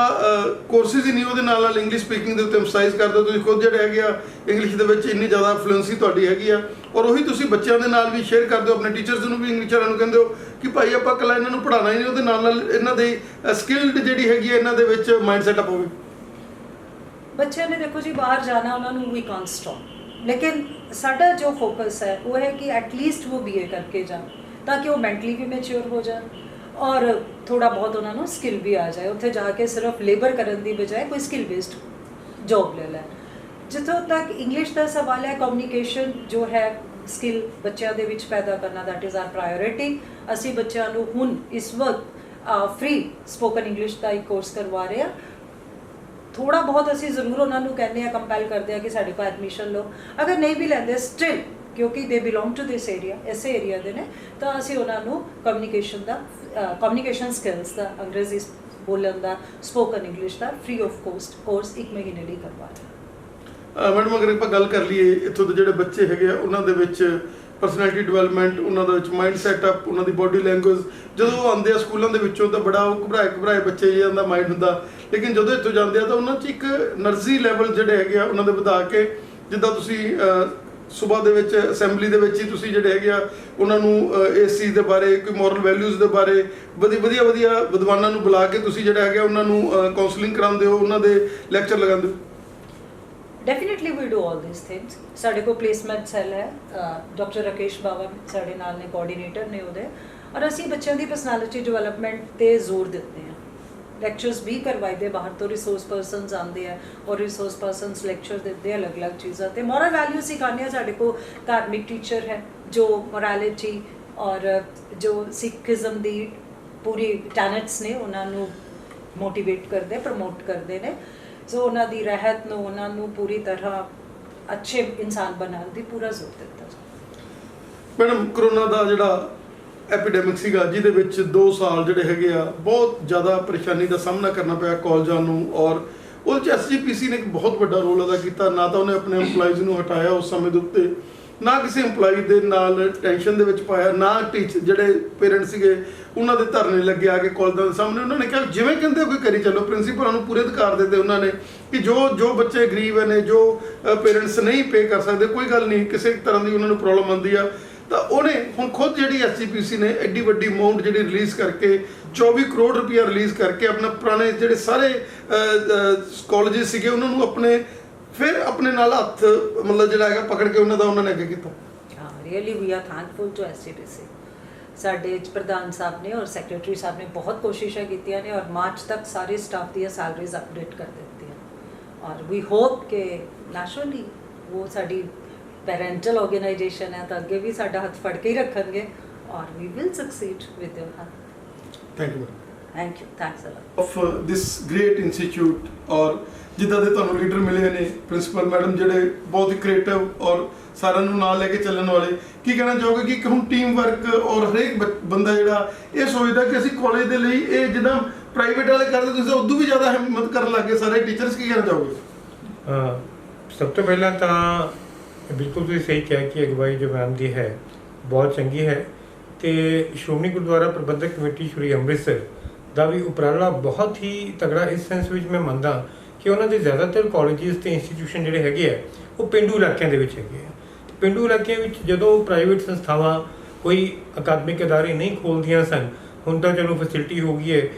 ਕੋਰਸਿਸ ਹੀ ਨਹੀਂ, ਉਹਦੇ ਨਾਲ ਨਾਲ ਇੰਗਲਿਸ਼ ਸਪੀਕਿੰਗ ਦੇ ਉੱਤੇ ਐਮਫਸਾਈਜ਼ ਕਰਦੇ ਹੋ। ਤੁਸੀਂ ਖੁਦ ਜਿਹੜੇ ਹੈਗੇ ਆ ਇੰਗਲਿਸ਼ ਦੇ ਵਿੱਚ ਇੰਨੀ ਜ਼ਿਆਦਾ ਫਲੂਐਂਸੀ ਤੁਹਾਡੀ ਹੈਗੀ ਆ, ਔਰ ਉਹੀ ਤੁਸੀਂ ਬੱਚਿਆਂ ਦੇ ਨਾਲ ਵੀ ਸ਼ੇਅਰ ਕਰਦੇ ਹੋ, ਆਪਣੇ ਟੀਚਰਸ ਨੂੰ ਵੀ ਇੰਗਲਿਸ਼ ਵਾਲਿਆਂ ਨੂੰ ਕਹਿੰਦੇ ਹੋ ਕਿ ਭਾਈ ਆਪਾਂ ਇਕੱਲਾ ਇਹਨਾਂ ਨੂੰ ਪੜ੍ਹਾਉਣਾ ਹੀ ਨਹੀਂ, ਉਹਦੇ ਨਾਲ ਨਾਲ ਇਹਨਾਂ ਦੀ ਸਕਿਲਡ ਜਿਹੜੀ ਹੈਗੀ ਹੈ ਇਹਨਾਂ ਦੇ ਵਿੱਚ ਮਾਈਂਡ ਸੈਟਅਪ ਹੋਵੇ। ਬੱਚਿਆਂ ਨੇ ਦੇਖੋ ਜੀ ਬਾਹਰ ਜਾਣਾ, ਉਹਨਾਂ ਨੂੰ ਵੀ ਕਾਂਟ ਸਟਾਪ, ਲੇਕਿਨ ਸਾਡਾ ਜੋ ਫੋਕਸ ਹੈ ਉਹ ਹੈ ਕਿ ਐਟਲੀਸਟ ਉਹ BA ਕਰਕੇ ਜਾਣ ਤਾਂ ਕਿ ਉਹ ਮੈਂਟਲੀ ਵੀ ਮੈਚਿਓਰ ਹੋ ਜਾਣ ਔਰ ਥੋੜਾ ਬਹੁਤ ਉਹਨਾਂ ਨੂੰ ਸਕਿੱਲ ਵੀ ਆ ਜਾਏ। ਉੱਥੇ ਜਾ ਕੇ ਸਿਰਫ ਲੇਬਰ ਕਰਨ ਦੀ ਬਜਾਏ ਕੋਈ ਸਕਿੱਲ ਬੇਸਡ ਜੌਬ ਲੈ ਲੈ। ਜਿੱਥੋਂ ਤੱਕ ਇੰਗਲਿਸ਼ ਦਾ ਸਵਾਲ ਹੈ, ਕਮਿਊਨੀਕੇਸ਼ਨ ਜੋ ਹੈ ਸਕਿੱਲ ਬੱਚਿਆਂ ਦੇ ਵਿੱਚ ਪੈਦਾ ਕਰਨਾ, ਦੈਟ ਇਜ਼ ਆਰ ਪ੍ਰਾਇੋਰਿਟੀ। ਅਸੀਂ ਬੱਚਿਆਂ ਨੂੰ ਹੁਣ ਇਸ ਵਕਤ ਫ੍ਰੀ ਸਪੋਕਨ ਇੰਗਲਿਸ਼ ਦਾ ਇੱਕ ਕੋਰਸ ਕਰਵਾ ਰਹੇ ਹਾਂ। ਥੋੜਾ ਬਹੁਤ ਅਸੀਂ ਜ਼ਰੂਰ ਉਹਨਾਂ ਨੂੰ ਕਹਿੰਦੇ ਆ, ਕੰਪੈਲ ਕਰਦੇ ਆ ਕਿ ਸਾਡੇ ਕੋਲ ਐਡਮਿਸ਼ਨ ਲਓ। ਅਗਰ ਨਹੀਂ ਵੀ ਲੈਂਦੇ ਸਟਿਲ, ਕਿਉਂਕਿ ਦੇ ਬਿਲੋਂਗ ਟੂ ਦਿਸ ਏਰੀਆ, ਇਸੇ ਏਰੀਆ ਦੇ ਨੇ, ਤਾਂ ਅਸੀਂ ਉਹਨਾਂ ਨੂੰ ਕਮਿਊਨੀਕੇਸ਼ਨ ਸਕਿੱਲਸ ਦਾ, ਅੰਗਰੇਜ਼ੀ ਬੋਲਣ ਦਾ, ਸਪੋਕਨ ਇੰਗਲਿਸ਼ ਦਾ ਫ੍ਰੀ ਆਫ ਕੋਸਟ ਕੋਰਸ 1 ਮਹੀਨੇ ਲਈ ਕਰਵਾ ਰਹੇ। ਮੈਡਮ ਅਗਰ ਆਪਾਂ ਗੱਲ ਕਰ ਲਈਏ ਇੱਥੋਂ ਦੇ ਜਿਹੜੇ ਬੱਚੇ ਹੈਗੇ ਆ ਉਹਨਾਂ ਦੇ ਵਿੱਚ ਪਰਸਨੈਲਿਟੀ ਡਿਵੈਲਪਮੈਂਟ, ਉਹਨਾਂ ਦੇ ਵਿੱਚ ਮਾਈਂਡ ਸੈਟਅਪ, ਉਹਨਾਂ ਦੀ ਬੋਡੀ ਲੈਂਗੁਏਜ, ਜਦੋਂ ਉਹ ਆਉਂਦੇ ਆ ਸਕੂਲਾਂ ਦੇ ਵਿੱਚੋਂ ਤਾਂ ਬੜਾ ਉਹ ਘਬਰਾਏ ਬੱਚੇ ਜਿਹਾਂ ਦਾ ਮਾਈਂਡ ਹੁੰਦਾ, ਲੇਕਿਨ ਜਦੋਂ ਇੱਥੋਂ ਜਾਂਦੇ ਆ ਤਾਂ ਉਹਨਾਂ 'ਚ ਇੱਕ એનર્ਜੀ ਲੈਵਲ ਜਿਹੜੇ ਹੈਗੇ ਆ ਉਹਨਾਂ ਦੇ ਵਧਾ ਕੇ, ਜਿੱਦਾਂ ਤੁਸੀਂ ਸਵੇਰ ਦੇ ਵਿੱਚ ਅਸੈਂਬਲੀ ਦੇ ਵਿੱਚ ਹੀ ਤੁਸੀਂ ਜਿਹੜੇ ਹੈਗੇ ਆ ਉਹਨਾਂ ਨੂੰ ਇਸ ਚੀਜ਼ ਦੇ ਬਾਰੇ, ਕੋਈ ਮੋਰਲ ਵੈਲਿਊਜ਼ ਦੇ ਬਾਰੇ ਵਧੀਆ ਵਿਦਵਾਨਾਂ ਨੂੰ ਬੁਲਾ ਕੇ ਤੁਸੀਂ ਜਿਹੜਾ ਹੈਗਾ ਉਹਨਾਂ ਨੂੰ ਕਾਉਂਸਲਿੰਗ ਕਰਾਉਂਦੇ ਹੋ, ਉਹਨਾਂ ਦੇ ਲੈਕਚਰ ਲਗਾਉਂਦੇ ਹੋ। Definitely we do all this things. ਸਾਡੇ ਕੋਲ ਪਲੇਸਮੈਂਟ ਸੈੱਲ ਹੈ, ਡਾਕਟਰ ਰਾਕੇਸ਼ ਬਾਵਾ ਸਾਡੇ ਨਾਲ ਨੇ, ਕੋਆਰਡੀਨੇਟਰ ਨੇ ਉਹਦੇ, ਔਰ ਅਸੀਂ ਬੱਚਿਆਂ ਦੀ ਪਰਸਨੈਲਿਟੀ ਡਿਵੈਲਪਮੈਂਟ 'ਤੇ ਜ਼ੋਰ ਦਿੰਦੇ ਹਾਂ। ਲੈਕਚਰਸ ਵੀ ਕਰਵਾਏ ਦੇ, ਬਾਹਰ ਤੋਂ ਰਿਸੋਰਸ ਪਰਸਨਸ ਆਉਂਦੇ ਆ ਔਰ ਰਿਸੋਰਸ ਪਰਸਨਸ ਲੈਕਚਰ ਦਿੰਦੇ ਅਲੱਗ-ਅਲੱਗ ਚੀਜ਼ਾਂ 'ਤੇ। ਮੋਰਲ ਵੈਲਿਊ ਸਿਖਾਉਂਦੇ ਹਾਂ। ਸਾਡੇ ਕੋਲ ਧਾਰਮਿਕ ਟੀਚਰ ਹੈ ਜੋ ਮੋਰੈਲਿਟੀ ਔਰ ਜੋ ਸਿੱਖਿਜ਼ਮ ਦੀ ਪੂਰੀ ਟੈਨਟਸ ਨੇ ਉਹਨਾਂ ਨੂੰ ਮੋਟੀਵੇਟ ਕਰਦੇ, ਪ੍ਰਮੋਟ ਕਰਦੇ ਨੇ। ਸੋ ਉਹਨਾਂ ਦੀ ਰਹਿਤ ਨੂੰ, ਉਹਨਾਂ ਨੂੰ ਪੂਰੀ ਤਰ੍ਹਾਂ ਅੱਛੇ ਇਨਸਾਨ ਬਣਾਉਣ ਦੀ ਪੂਰਾ ਜ਼ੋਰ ਦਿੱਤਾ ਜਾਂਦਾ। ਮੈਡਮ ਕਰੋਨਾ ਦਾ ਜਿਹੜਾ ਐਪੀਡੈਮਿਕ ਸੀਗਾ, ਜਿਹਦੇ ਵਿੱਚ 2 ਸਾਲ ਜਿਹੜੇ ਹੈਗੇ ਆ ਬਹੁਤ ਜ਼ਿਆਦਾ ਪਰੇਸ਼ਾਨੀ ਦਾ ਸਾਹਮਣਾ ਕਰਨਾ ਪਿਆ ਕਾਲਜਾਂ ਨੂੰ, ਔਰ ਉਹਦੇ 'ਚ SGPC ਨੇ ਇੱਕ ਬਹੁਤ ਵੱਡਾ ਰੋਲ ਅਦਾ ਕੀਤਾ। ਨਾ ਤਾਂ ਉਹਨੇ ਆਪਣੇ EMPLOYEES ਨੂੰ ਹਟਾਇਆ ਉਸ ਸਮੇਂ ਦੇ ਉੱਤੇ, ਨਾ ਕਿਸੇ EMPLOYEE ਦੇ ਨਾਲ ਟੈਨਸ਼ਨ ਦੇ ਵਿੱਚ ਪਾਇਆ, ਨਾ ਟੀਚਰ ਜਿਹੜੇ ਪੇਰੈਂਟਸ ਸੀਗੇ ਉਹਨਾਂ ਦੇ ਧਰਨੇ ਲੱਗੇ ਆ ਕੇ ਕਾਲਜਾਂ ਦੇ ਸਾਹਮਣੇ। ਉਹਨਾਂ ਨੇ ਕਿਹਾ ਜਿਵੇਂ ਕਹਿੰਦੇ ਕੋਈ ਕਰੀ ਚੱਲੋ। ਪ੍ਰਿੰਸੀਪਲਾਂ ਨੂੰ ਪੂਰੇ ਅਧਿਕਾਰ ਦਿੱਤੇ ਉਹਨਾਂ ਨੇ ਕਿ ਜੋ ਬੱਚੇ ਗਰੀਬ ਨੇ, ਜੋ ਪੇਰੈਂਟਸ ਨਹੀਂ ਪੇ ਕਰ ਸਕਦੇ, ਕੋਈ ਗੱਲ ਨਹੀਂ, ਕਿਸੇ ਤਰ੍ਹਾਂ ਦੀ ਉਹਨਾਂ ਨੂੰ ਪ੍ਰੋਬਲਮ ਆਉਂਦੀ ਆ ਤਾਂ ਉਹਨੇ ਹੁਣ ਖੁਦ ਜਿਹੜੀ SGPC ਨੇ ਐਡੀ ਵੱਡੀ ਅਮਾਊਂਟ ਜਿਹੜੀ ਰਿਲੀਜ਼ ਕਰਕੇ 24 ਕਰੋੜ ਰੁਪਇਆ ਰਿਲੀਜ਼ ਕਰਕੇ ਆਪਣੇ ਪੁਰਾਣੇ ਜਿਹੜੇ ਸਾਰੇ ਕਾਲਜਿਸ ਸੀਗੇ ਉਹਨਾਂ ਨੂੰ ਆਪਣੇ ਨਾਲ ਹੱਥ ਮਤਲਬ ਜਿਹੜਾ ਹੈਗਾ ਪਕੜ ਕੇ ਉਹਨਾਂ ਨੇ ਅੱਗੇ ਕੀਤਾ। ਹਾਂ, really we are thankful to SGPC। ਸਾਡੇ ਪ੍ਰਧਾਨ ਸਾਹਿਬ ਨੇ ਔਰ ਸੈਕਟਰੀ ਸਾਹਿਬ ਨੇ ਬਹੁਤ ਕੋਸ਼ਿਸ਼ਾਂ ਕੀਤੀਆਂ ਨੇ ਔਰ ਮਾਰਚ ਤੱਕ ਸਾਰੇ ਸਟਾਫ ਦੀਆਂ ਸੈਲਰੀਜ਼ ਅਪਡੇਟ ਕਰ ਦਿੱਤੀਆਂ। ਔਰ ਵੀ ਹੋਪ ਕਿ ਨੈਚੁਰਲੀ ਉਹ ਸਾਡੀ ਪੈਰੈਂਟਲ ਆਰਗੇਨਾਈਜੇਸ਼ਨ ਹੈ ਤਾਂ ਅੱਗੇ ਵੀ ਸਾਡਾ ਹੱਥ ਫੜ ਕੇ ਹੀ ਰੱਖਣਗੇ ਔਰ we will succeed with your help. Thank you thank you, thanks a lot of this great institute. ਔਰ ਜਿੱਦਾਂ ਦੇ ਤੁਹਾਨੂੰ ਲੀਡਰ ਮਿਲੇ ਨੇ, ਪ੍ਰਿੰਸੀਪਲ ਮੈਡਮ ਜਿਹੜੇ ਬਹੁਤ ਹੀ ਕ੍ਰੀਏਟਿਵ ਔਰ ਸਾਰਿਆਂ ਨੂੰ ਨਾਲ ਲੈ ਕੇ ਚੱਲਣ ਵਾਲੇ, ਕੀ ਕਹਿਣਾ ਚਾਹੋਗੇ ਕਿ ਹੁਣ ਟੀਮ ਵਰਕ ਔਰ ਹਰੇਕ ਬੰਦਾ ਜਿਹੜਾ ਇਹ ਸੋਚਦਾ ਕਿ ਅਸੀਂ ਕਾਲਜ ਦੇ ਲਈ ਇਹ ਜਿੱਦਾਂ ਪ੍ਰਾਈਵੇਟ ਵਾਲੇ ਕਰਦੇ, ਤੁਸੀਂ ਉਦੋਂ ਵੀ ਜ਼ਿਆਦਾ ਹਿੰਮਤ ਕਰਨ ਲੱਗ ਗਏ ਸਾਰੇ ਟੀਚਰਸ। ਕੀ ਕਹਿਣਾ ਚਾਹੋਗੇ? ਸਭ ਤੋਂ ਪਹਿਲਾਂ ਤਾਂ ਬਿਲਕੁਲ ਤੁਸੀਂ ਸਹੀ ਕਿਹਾ ਕਿ ਅਗਵਾਈ ਜੋ ਮੈਮ ਦੀ ਹੈ ਬਹੁਤ ਚੰਗੀ ਹੈ, ਤੇ ਸ਼੍ਰੋਮਣੀ ਗੁਰਦੁਆਰਾ ਪ੍ਰਬੰਧਕ ਕਮੇਟੀ ਸ਼੍ਰੀ ਅੰਮ੍ਰਿਤਸਰ ਦਾ ਵੀ ਉਪਰਾਲਾ ਬਹੁਤ ਹੀ ਤਗੜਾ ਇਸ ਸੈਂਸ ਵਿੱਚ ਮੈਂ ਮੰਨਦਾ ਕਿ ਉਹਨਾਂ ਦੇ ਜ਼ਿਆਦਾਤਰ ਕਾਲਜਿਸ ਤੇ ਇੰਸਟੀਟਿਊਸ਼ਨ ਜਿਹੜੇ ਹੈਗੇ ਆ ਉਹ ਪੇਂਡੂ ਇਲਾਕਿਆਂ ਦੇ ਵਿੱਚ ਹੈਗੇ ਆ। ਪੇਂਡੂ ਇਲਾਕਿਆਂ ਵਿੱਚ ਜਦੋਂ ਪ੍ਰਾਈਵੇਟ ਸੰਸਥਾਵਾਂ ਕੋਈ ਅਕਾਦਮਿਕ ਅਦਾਰੇ ਨਹੀਂ ਖੋਲ੍ਹਦੀਆਂ ਸਨ, ਹੁਣ ਤਾਂ ਚਲੋ ਫੈਸਿਲਿਟੀ ਹੋ ਗਈ ਹੈ,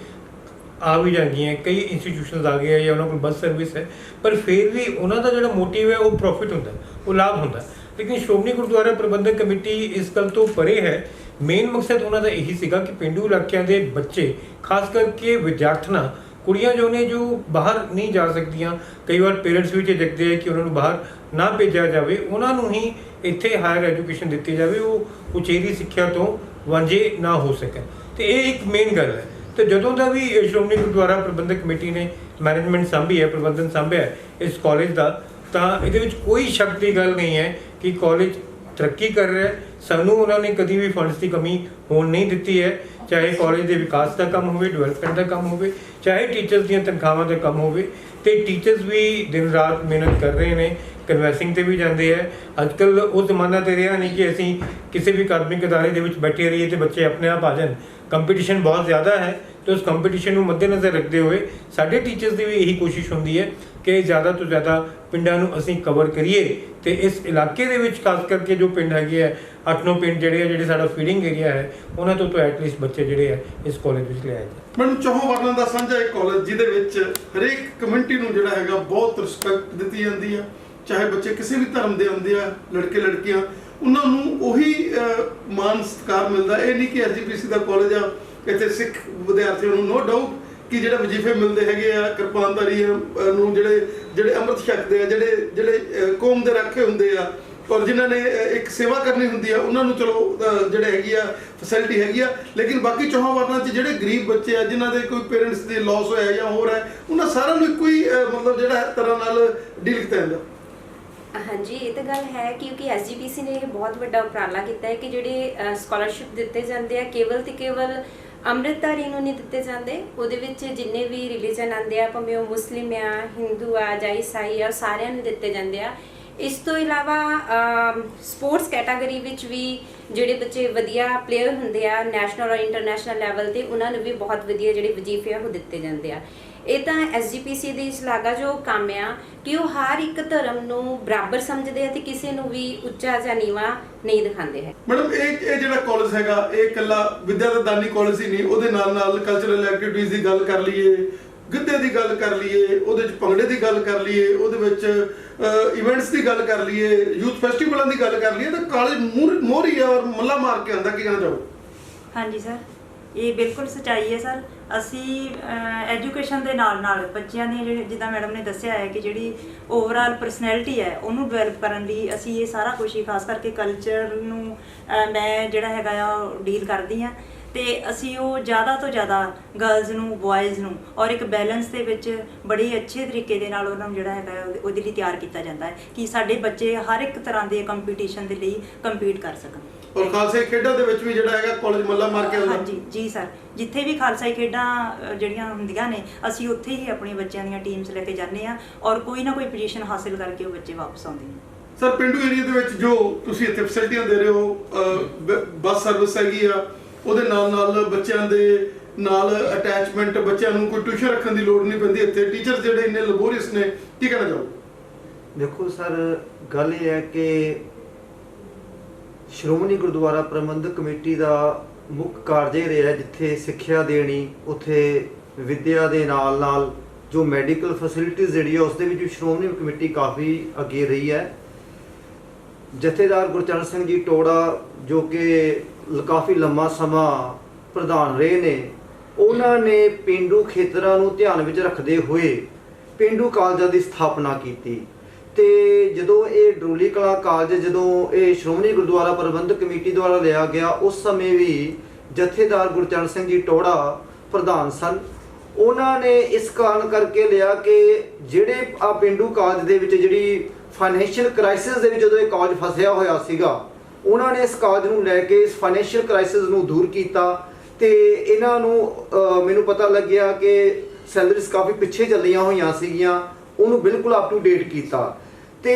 ਆ ਵੀ ਜਾਂਦੀਆਂ, ਕਈ ਇੰਸਟੀਟਿਊਸ਼ਨਸ ਆ ਗਏ ਆ ਜਾਂ ਉਹਨਾਂ ਕੋਲ ਬੱਸ ਸਰਵਿਸ ਹੈ, ਪਰ ਫਿਰ ਵੀ ਉਹਨਾਂ ਦਾ ਜਿਹੜਾ ਮੋਟਿਵ ਹੈ ਉਹ ਪ੍ਰੋਫਿਟ ਹੁੰਦਾ, ਉਹ ਲਾਭ ਹੁੰਦਾ। ਲੇਕਿਨ ਸ਼੍ਰੋਮਣੀ ਗੁਰਦੁਆਰਾ ਪ੍ਰਬੰਧਕ ਕਮੇਟੀ ਇਸ ਗੱਲ ਤੋਂ ਪਰੇ ਹੈ। ਮੇਨ ਮਕਸਦ ਉਹਨਾਂ ਦਾ ਇਹੀ ਸੀਗਾ ਕਿ ਪੇਂਡੂ ਇਲਾਕਿਆਂ ਦੇ ਬੱਚੇ, ਖਾਸ ਕਰਕੇ ਵਿਦਿਆਰਥਣਾਂ, ਕੁੜੀਆਂ ਜੋ ਨੇ ਜੋ ਬਾਹਰ ਨਹੀਂ ਜਾ ਸਕਦੀਆਂ, ਕਈ ਵਾਰ ਪੇਰੈਂਟਸ ਵੀ ਦੇਖਦੇ ਆ ਕਿ ਉਹਨਾਂ ਨੂੰ ਬਾਹਰ ਨਾ ਭੇਜਿਆ ਜਾਵੇ, ਉਹਨਾਂ ਨੂੰ ਹੀ ਇੱਥੇ ਹਾਇਰ ਐਜੂਕੇਸ਼ਨ ਦਿੱਤੀ ਜਾਵੇ, ਉਹ ਉਚੇਰੀ ਸਿੱਖਿਆ ਤੋਂ ਵਾਂਝੇ ਨਾ ਹੋ ਸਕਣ। ਤੇ ਇਹ ਇੱਕ ਮੇਨ ਗੱਲ ਹੈ। ਤੇ ਜਦੋਂ ਦਾ ਵੀ ਸ਼੍ਰੋਮਣੀ ਗੁਰਦੁਆਰਾ ਪ੍ਰਬੰਧਕ ਕਮੇਟੀ ਨੇ ਮੈਨੇਜਮੈਂਟ ਸੰਭੀ ਹੈ, ਪ੍ਰਬੰਧਨ ਸੰਭਿਆ ਇਸ ਕਾਲਜ ਦਾ, ਤਾਂ ਇਹਦੇ ਵਿੱਚ ਕੋਈ ਸ਼ੱਕ ਦੀ ਗੱਲ ਨਹੀਂ ਹੈ ਕਿ ਕਾਲਜ ਤਰੱਕੀ ਕਰ ਰਿਹਾ ਹੈ। ਸਾਨੂੰ ਉਹਨਾਂ ਨੇ ਕਦੀ ਵੀ ਫੰਡਸ ਦੀ ਕਮੀ ਹੋਣ ਨਹੀਂ ਦਿੱਤੀ ਹੈ, ਚਾਹੇ ਕਾਲਜ ਦੇ ਵਿਕਾਸ ਦਾ ਕੰਮ ਹੋਵੇ, ਡਿਵੈਲਪਮੈਂਟ ਦਾ ਕੰਮ ਹੋਵੇ, ਚਾਹੇ ਟੀਚਰਸ ਦੀਆਂ ਤਨਖਾਹਾਂ ਦਾ ਕੰਮ ਹੋਵੇ। ਤੇ ਟੀਚਰਸ ਵੀ ਦਿਨ ਰਾਤ ਮਿਹਨਤ ਕਰ ਰਹੇ ਨੇ, ਕਨਵੈਂਸਿੰਗ ਤੇ ਵੀ ਜਾਂਦੇ ਹੈ। ਅੱਜ ਕੱਲ੍ਹ ਉਹ ਜ਼ਮਾਨਾ ਤੇ ਰਿਹਾ ਨਹੀਂ ਕਿ ਅਸੀਂ ਕਿਸੇ ਵੀ ਅਕਾਦਮਿਕ ਅਦਾਰੇ ਦੇ ਵਿੱਚ ਬੈਠੇ ਰਹੀਏ ਤੇ ਬੱਚੇ ਆਪਣੇ ਆਪ ਆ ਜਾਣ। ਕੰਪੀਟੀਸ਼ਨ ਬਹੁਤ ਜ਼ਿਆਦਾ ਹੈ, ਤੇ ਉਸ ਕੰਪੀਟੀਸ਼ਨ ਨੂੰ ਮੱਦੇਨਜ਼ਰ ਰੱਖਦੇ ਹੋਏ ਸਾਡੇ ਟੀਚਰਸ ਦੀ ਵੀ ਇਹੀ ਕੋਸ਼ਿਸ਼ ਹੁੰਦੀ ਹੈ ਕਿ ਜ਼ਿਆਦਾ ਤੋਂ ਜ਼ਿਆਦਾ ਪਿੰਡਾਂ ਨੂੰ ਅਸੀਂ ਕਵਰ ਕਰੀਏ, ਤੇ ਇਸ ਇਲਾਕੇ ਦੇ ਵਿੱਚ ਖਾਸ ਕਰਕੇ ਜੋ ਪਿੰਡ ਹੈਗੇ ਆ, 8-9 ਪਿੰਡ ਜਿਹੜੇ ਸਾਡਾ ਫੀਡਿੰਗ ਏਰੀਆ ਹੈ, ਉਹਨਾਂ ਤੋਂ ਐਟਲੀਸਟ ਬੱਚੇ ਜਿਹੜੇ ਹੈ ਇਸ ਕਾਲਜ ਵਿੱਚ ਲਿਆਏ ਜਾਣ। ਮੈਨੂੰ ਚੌਹਾਂ ਵਰਨਾਂ ਦਾ ਸਾਂਝਾ ਇੱਕ ਕਾਲਜ ਜਿਹਦੇ ਵਿੱਚ ਹਰੇਕ ਕਮਿਊਨਿਟੀ ਨੂੰ ਜਿਹੜਾ ਹੈਗਾ ਬਹੁਤ ਰਿਸਪੈਕਟ ਦਿੱਤੀ ਜਾਂਦੀ ਆ, ਚਾਹੇ ਬੱਚੇ ਕਿਸੇ ਵੀ ਧਰਮ ਦੇ ਹੁੰਦੇ ਆ, ਲੜਕੇ ਲੜਕੀਆਂ, ਉਹਨਾਂ ਨੂੰ ਉਹੀ ਮਾਨ ਸਤਿਕਾਰ ਮਿਲਦਾ। ਇਹ ਨਹੀਂ ਕਿ ਐਸਜੀਪੀਸੀ ਦਾ ਕਾਲਜ ਆ, ਇੱਥੇ ਸਿੱਖ ਵਿਦਿਆਰਥੀਆਂ ਨੂੰ ਨੋ ਡਾਊਟ ਕਿ ਜਿਹੜੇ ਵਜ਼ੀਫੇ ਮਿਲਦੇ ਹੈਗੇ ਆ, ਕਿਰਪਾਨਦਾਰੀ ਨੂੰ ਜਿਹੜੇ ਅੰਮ੍ਰਿਤ ਛਕਦੇ ਆ, ਜਿਹੜੇ ਕੌਮ ਦੇ ਰਾਖੇ ਹੁੰਦੇ ਆ, ਔਰ ਜਿਨ੍ਹਾਂ ਨੇ ਇੱਕ ਸੇਵਾ ਕਰਨੀ ਹੁੰਦੀ ਆ, ਉਹਨਾਂ ਨੂੰ ਚਲੋ ਜਿਹੜੇ ਹੈਗੀ ਆ ਫੈਸਿਲਿਟੀ ਹੈਗੀ ਆ। ਲੇਕਿਨ ਬਾਕੀ ਚੌਹਾਂ ਵਰਨਾਂ 'ਚ ਜਿਹੜੇ ਗਰੀਬ ਬੱਚੇ ਆ, ਜਿਨ੍ਹਾਂ ਦੇ ਕੋਈ ਪੇਰੈਂਟਸ ਦੇ ਲਾਸ ਹੋਇਆ ਜਾਂ ਹੋਰ ਹੈ, ਉਹਨਾਂ ਸਾਰਿਆਂ ਨੂੰ ਇੱਕੋ ਹੀ ਮਤਲਬ ਜਿਹੜਾ ਤਰ੍ਹਾਂ ਨਾਲ ਡੀਲ ਕੀਤਾ ਜਾਂਦਾ। ਹਾਂਜੀ, ਇਹ ਤਾਂ ਗੱਲ ਹੈ, ਕਿਉਂਕਿ ਐਸਜੀਪੀਸੀ ਨੇ ਇਹ ਬਹੁਤ ਵੱਡਾ ਉਪਰਾਲਾ ਕੀਤਾ ਹੈ ਕਿ ਜਿਹੜੇ ਸਕਾਲਰਸ਼ਿਪ ਦਿੱਤੇ ਜਾਂਦੇ ਆ ਕੇਵਲ ਤੇ ਕੇਵਲ ਅੰਮ੍ਰਿਤਧਾਰੀ ਨੂੰ ਨਹੀਂ ਦਿੱਤੇ ਜਾਂਦੇ, ਉਹਦੇ ਵਿੱਚ ਜਿੰਨੇ ਵੀ ਰਿਲੀਜਨ ਆਉਂਦੇ ਆ, ਭਾਵੇਂ ਉਹ ਮੁਸਲਿਮ ਆ, ਹਿੰਦੂ ਆ ਜਾਂ ਈਸਾਈ ਆ, ਸਾਰਿਆਂ ਨੂੰ ਦਿੱਤੇ ਜਾਂਦੇ ਆ। ਇਸ ਤੋਂ ਇਲਾਵਾ ਸਪੋਰਟਸ ਕੈਟਾਗਰੀ ਵਿੱਚ ਵੀ ਜਿਹੜੇ ਬੱਚੇ ਵਧੀਆ ਪਲੇਅਰ ਹੁੰਦੇ ਆ ਨੈਸ਼ਨਲ ਔਰ ਇੰਟਰਨੈਸ਼ਨਲ ਲੈਵਲ ਤੇ, ਉਹਨਾਂ ਨੂੰ ਵੀ ਬਹੁਤ ਵਧੀਆ ਜਿਹੜੇ ਵਜ਼ੀਫੇ ਆ ਉਹ ਦਿੱਤੇ ਜਾਂਦੇ ਆ। ਇਹ ਤਾਂ ਐਸਜੀਪੀਸੀ ਦੀ ਸ਼ਲਾਘਾ ਜੋ ਕੰਮ ਆ ਕਿ ਉਹ ਹਰ ਇੱਕ ਧਰਮ ਨੂੰ ਬਰਾਬਰ ਸਮਝਦੇ ਆ ਤੇ ਕਿਸੇ ਨੂੰ ਵੀ ਉੱਚਾ ਜਾਂ ਨੀਵਾਂ ਨਹੀਂ ਦਿਖਾਉਂਦੇ ਹੈ। ਮੈਡਮ ਇਹ ਜਿਹੜਾ ਕਾਲਜ ਹੈਗਾ, ਇਹ ਇਕੱਲਾ ਵਿੱਦਿਆ ਦਾ ਦਾਨੀ ਕਾਲਜ ਹੀ ਨਹੀਂ, ਉਹਦੇ ਨਾਲ ਨਾਲ ਕਲਚਰਲ ਐਕਟੀਵਿਟੀਜ਼ ਦੀ ਗੱਲ ਕਰ ਲਈਏ, ਗਿੱਧੇ ਦੀ ਗੱਲ ਕਰ ਲਈਏ, ਉਹਦੇ ਵਿੱਚ ਭੰਗੜੇ ਦੀ ਗੱਲ ਕਰ ਲਈਏ, ਉਹਦੇ ਵਿੱਚ ਇਵੈਂਟਸ ਦੀ ਗੱਲ ਕਰ ਲਈਏ, ਯੂਥ ਫੈਸਟੀਵਲਾਂ ਦੀ ਗੱਲ ਕਰ ਲਈਏ, ਤਾਂ ਕਾਲਜ ਮੋਹਰੀ ਆ ਔਰ ਮੱਲਾ ਮਾਰ ਕੇ ਆਉਂਦਾ। ਕੀ ਕਹਿਣਾ ਚਾਹੋ? ਹਾਂਜੀ ਸਰ, ਇਹ ਬਿਲਕੁਲ ਸੱਚਾਈ ਹੈ ਸਰ। ਅਸੀਂ ਐਜੂਕੇਸ਼ਨ ਦੇ ਨਾਲ ਨਾਲ ਬੱਚਿਆਂ ਦੀਆਂ ਜਿਹੜੇ, ਜਿੱਦਾਂ ਮੈਡਮ ਨੇ ਦੱਸਿਆ ਹੈ ਕਿ ਜਿਹੜੀ ਓਵਰਆਲ ਪਰਸਨੈਲਿਟੀ ਹੈ ਉਹਨੂੰ ਡਿਵੈਲਪ ਕਰਨ ਲਈ ਅਸੀਂ ਇਹ ਸਾਰਾ ਕੁਛ ਹੀ, ਖਾਸ ਕਰਕੇ ਕਲਚਰ ਨੂੰ ਮੈਂ ਜਿਹੜਾ ਹੈਗਾ ਆ ਡੀਲ ਕਰਦੀ ਹਾਂ, ਤੇ ਅਸੀਂ ਉਹ ਜ਼ਿਆਦਾ ਤੋਂ ਜ਼ਿਆਦਾ ਗਰਲਜ਼ ਨੂੰ, ਬॉयਜ਼ ਨੂੰ ਔਰ ਇੱਕ ਬੈਲੈਂਸ ਦੇ ਵਿੱਚ ਬੜੇ ਅੱਛੇ ਤਰੀਕੇ ਦੇ ਨਾਲ ਉਹਨਾਂ ਨੂੰ ਜਿਹੜਾ ਹੈਗਾ ਉਹਦੇ ਲਈ ਤਿਆਰ ਕੀਤਾ ਜਾਂਦਾ ਹੈ ਕਿ ਸਾਡੇ ਬੱਚੇ ਹਰ ਇੱਕ ਤਰ੍ਹਾਂ ਦੇ ਕੰਪੀਟੀਸ਼ਨ ਦੇ ਲਈ ਕੰਪੀਟ ਕਰ ਸਕਣ। ਔਰ ਖਾਲਸਾ ਖੇਡਾਂ ਦੇ ਵਿੱਚ ਵੀ ਜਿਹੜਾ ਹੈਗਾ ਕਾਲਜ ਮੱਲਾ ਮਾਰ ਕੇ ਆਉਂਦਾ। ਹਾਂਜੀ ਜੀ ਸਰ, ਜਿੱਥੇ ਵੀ ਖਾਲਸਾਈ ਖੇਡਾਂ ਜਿਹੜੀਆਂ ਹੁੰਦੀਆਂ ਨੇ, ਅਸੀਂ ਉੱਥੇ ਹੀ ਆਪਣੇ ਬੱਚਿਆਂ ਦੀਆਂ ਟੀਮਸ ਲੈ ਕੇ ਜਾਂਦੇ ਹਾਂ ਔਰ ਕੋਈ ਨਾ ਕੋਈ ਪੋਜੀਸ਼ਨ ਹਾਸਿਲ ਕਰਕੇ ਉਹ ਬੱਚੇ ਵਾਪਸ ਆਉਂਦੇ ਨੇ। ਸਰ, ਪਿੰਡੂ ਏਰੀਆ ਦੇ ਵਿੱਚ ਜੋ ਤੁਸੀਂ ਇੱਥੇ ਫੈਸਿਲਿਟੀਆਂ ਦੇ ਰਹੇ ਹੋ, ਬੱਸ ਸਰਵਿਸ ਹੈਗੀ ਆ, ਉਹਦੇ ਨਾਲ ਨਾਲ ਬੱਚਿਆਂ ਦੇ ਨਾਲ ਅਟੈਚਮੈਂਟ, ਬੱਚਿਆਂ ਨੂੰ ਕੋਈ ਟਿਊਸ਼ਨ ਰੱਖਣ ਦੀ ਲੋੜ ਨਹੀਂ ਪੈਂਦੀ, ਇੱਥੇ ਟੀਚਰ ਜਿਹੜੇ ਇੰਨੇ ਲੈਬੋਰੀਅਸ ਨੇ, ਕੀ ਕਹਿਣਾ ਚਾਹੋ? ਦੇਖੋ ਸਰ, ਗੱਲ ਇਹ ਹੈ ਕਿ ਸ਼੍ਰੋਮਣੀ ਗੁਰਦੁਆਰਾ ਪ੍ਰਬੰਧਕ ਕਮੇਟੀ ਦਾ ਮੁੱਖ ਕਾਰਜ ਇਹ ਰਿਹਾ ਜਿੱਥੇ ਸਿੱਖਿਆ ਦੇਣੀ, ਉੱਥੇ ਵਿੱਦਿਆ ਦੇ ਨਾਲ ਨਾਲ ਜੋ ਮੈਡੀਕਲ ਫੈਸਿਲਿਟੀਜ਼ ਜਿਹੜੀ ਹੈ ਉਸ ਦੇ ਵਿੱਚ ਸ਼੍ਰੋਮਣੀ ਕਮੇਟੀ ਕਾਫੀ ਅੱਗੇ ਰਹੀ ਹੈ। ਜਥੇਦਾਰ ਗੁਰਚਰਨ ਸਿੰਘ ਜੀ ਟੋੜਾ ਜੋ ਕਿ ਕਾਫੀ ਲੰਮਾ ਸਮਾਂ ਪ੍ਰਧਾਨ ਰਹੇ ਨੇ, ਉਹਨਾਂ ਨੇ ਪੇਂਡੂ ਖੇਤਰਾਂ ਨੂੰ ਧਿਆਨ ਵਿੱਚ ਰੱਖਦੇ ਹੋਏ ਪੇਂਡੂ ਕਾਲਜਾਂ ਦੀ ਸਥਾਪਨਾ ਕੀਤੀ। ਤੇ ਜਦੋਂ ਇਹ ਡਰੋਲੀ ਕਲਾਂ ਕਾਲਜ ਜਦੋਂ ਇਹ ਸ਼੍ਰੋਮਣੀ ਗੁਰਦੁਆਰਾ ਪ੍ਰਬੰਧਕ ਕਮੇਟੀ ਦੁਆਰਾ ਲਿਆ ਗਿਆ, ਉਸ ਸਮੇਂ ਵੀ ਜਥੇਦਾਰ ਗੁਰਚਰਨ ਸਿੰਘ ਜੀ ਟੋੜਾ ਪ੍ਰਧਾਨ ਸਨ। ਉਹਨਾਂ ਨੇ ਇਸ ਕਾਰਨ ਕਰਕੇ ਲਿਆ ਕਿ ਜਿਹੜੇ ਆ ਪੇਂਡੂ ਕਾਲਜ ਦੇ ਵਿੱਚ ਜਿਹੜੀ ਫਾਈਨੈਂਸ਼ੀਅਲ ਕ੍ਰਾਈਸਿਸ ਦੇ ਵਿੱਚ ਜਦੋਂ ਇਹ ਕਾਲਜ ਫਸਿਆ ਹੋਇਆ ਸੀਗਾ, ਉਹਨਾਂ ਨੇ ਇਸ ਕਾਲਜ ਨੂੰ ਲੈ ਕੇ ਇਸ ਫਾਈਨੈਂਸ਼ੀਅਲ ਕ੍ਰਾਈਸਿਸ ਨੂੰ ਦੂਰ ਕੀਤਾ ਤੇ ਇਹਨਾਂ ਨੂੰ ਮੈਨੂੰ ਪਤਾ ਲੱਗਿਆ ਕਿ ਸੈਲਰੀਜ਼ ਕਾਫੀ ਪਿੱਛੇ ਚੱਲੀਆਂ ਹੋਈਆਂ ਸੀਗੀਆਂ, ਉਹਨੂੰ ਬਿਲਕੁਲ ਅਪ ਟੂ ਡੇਟ ਕੀਤਾ। ਤੇ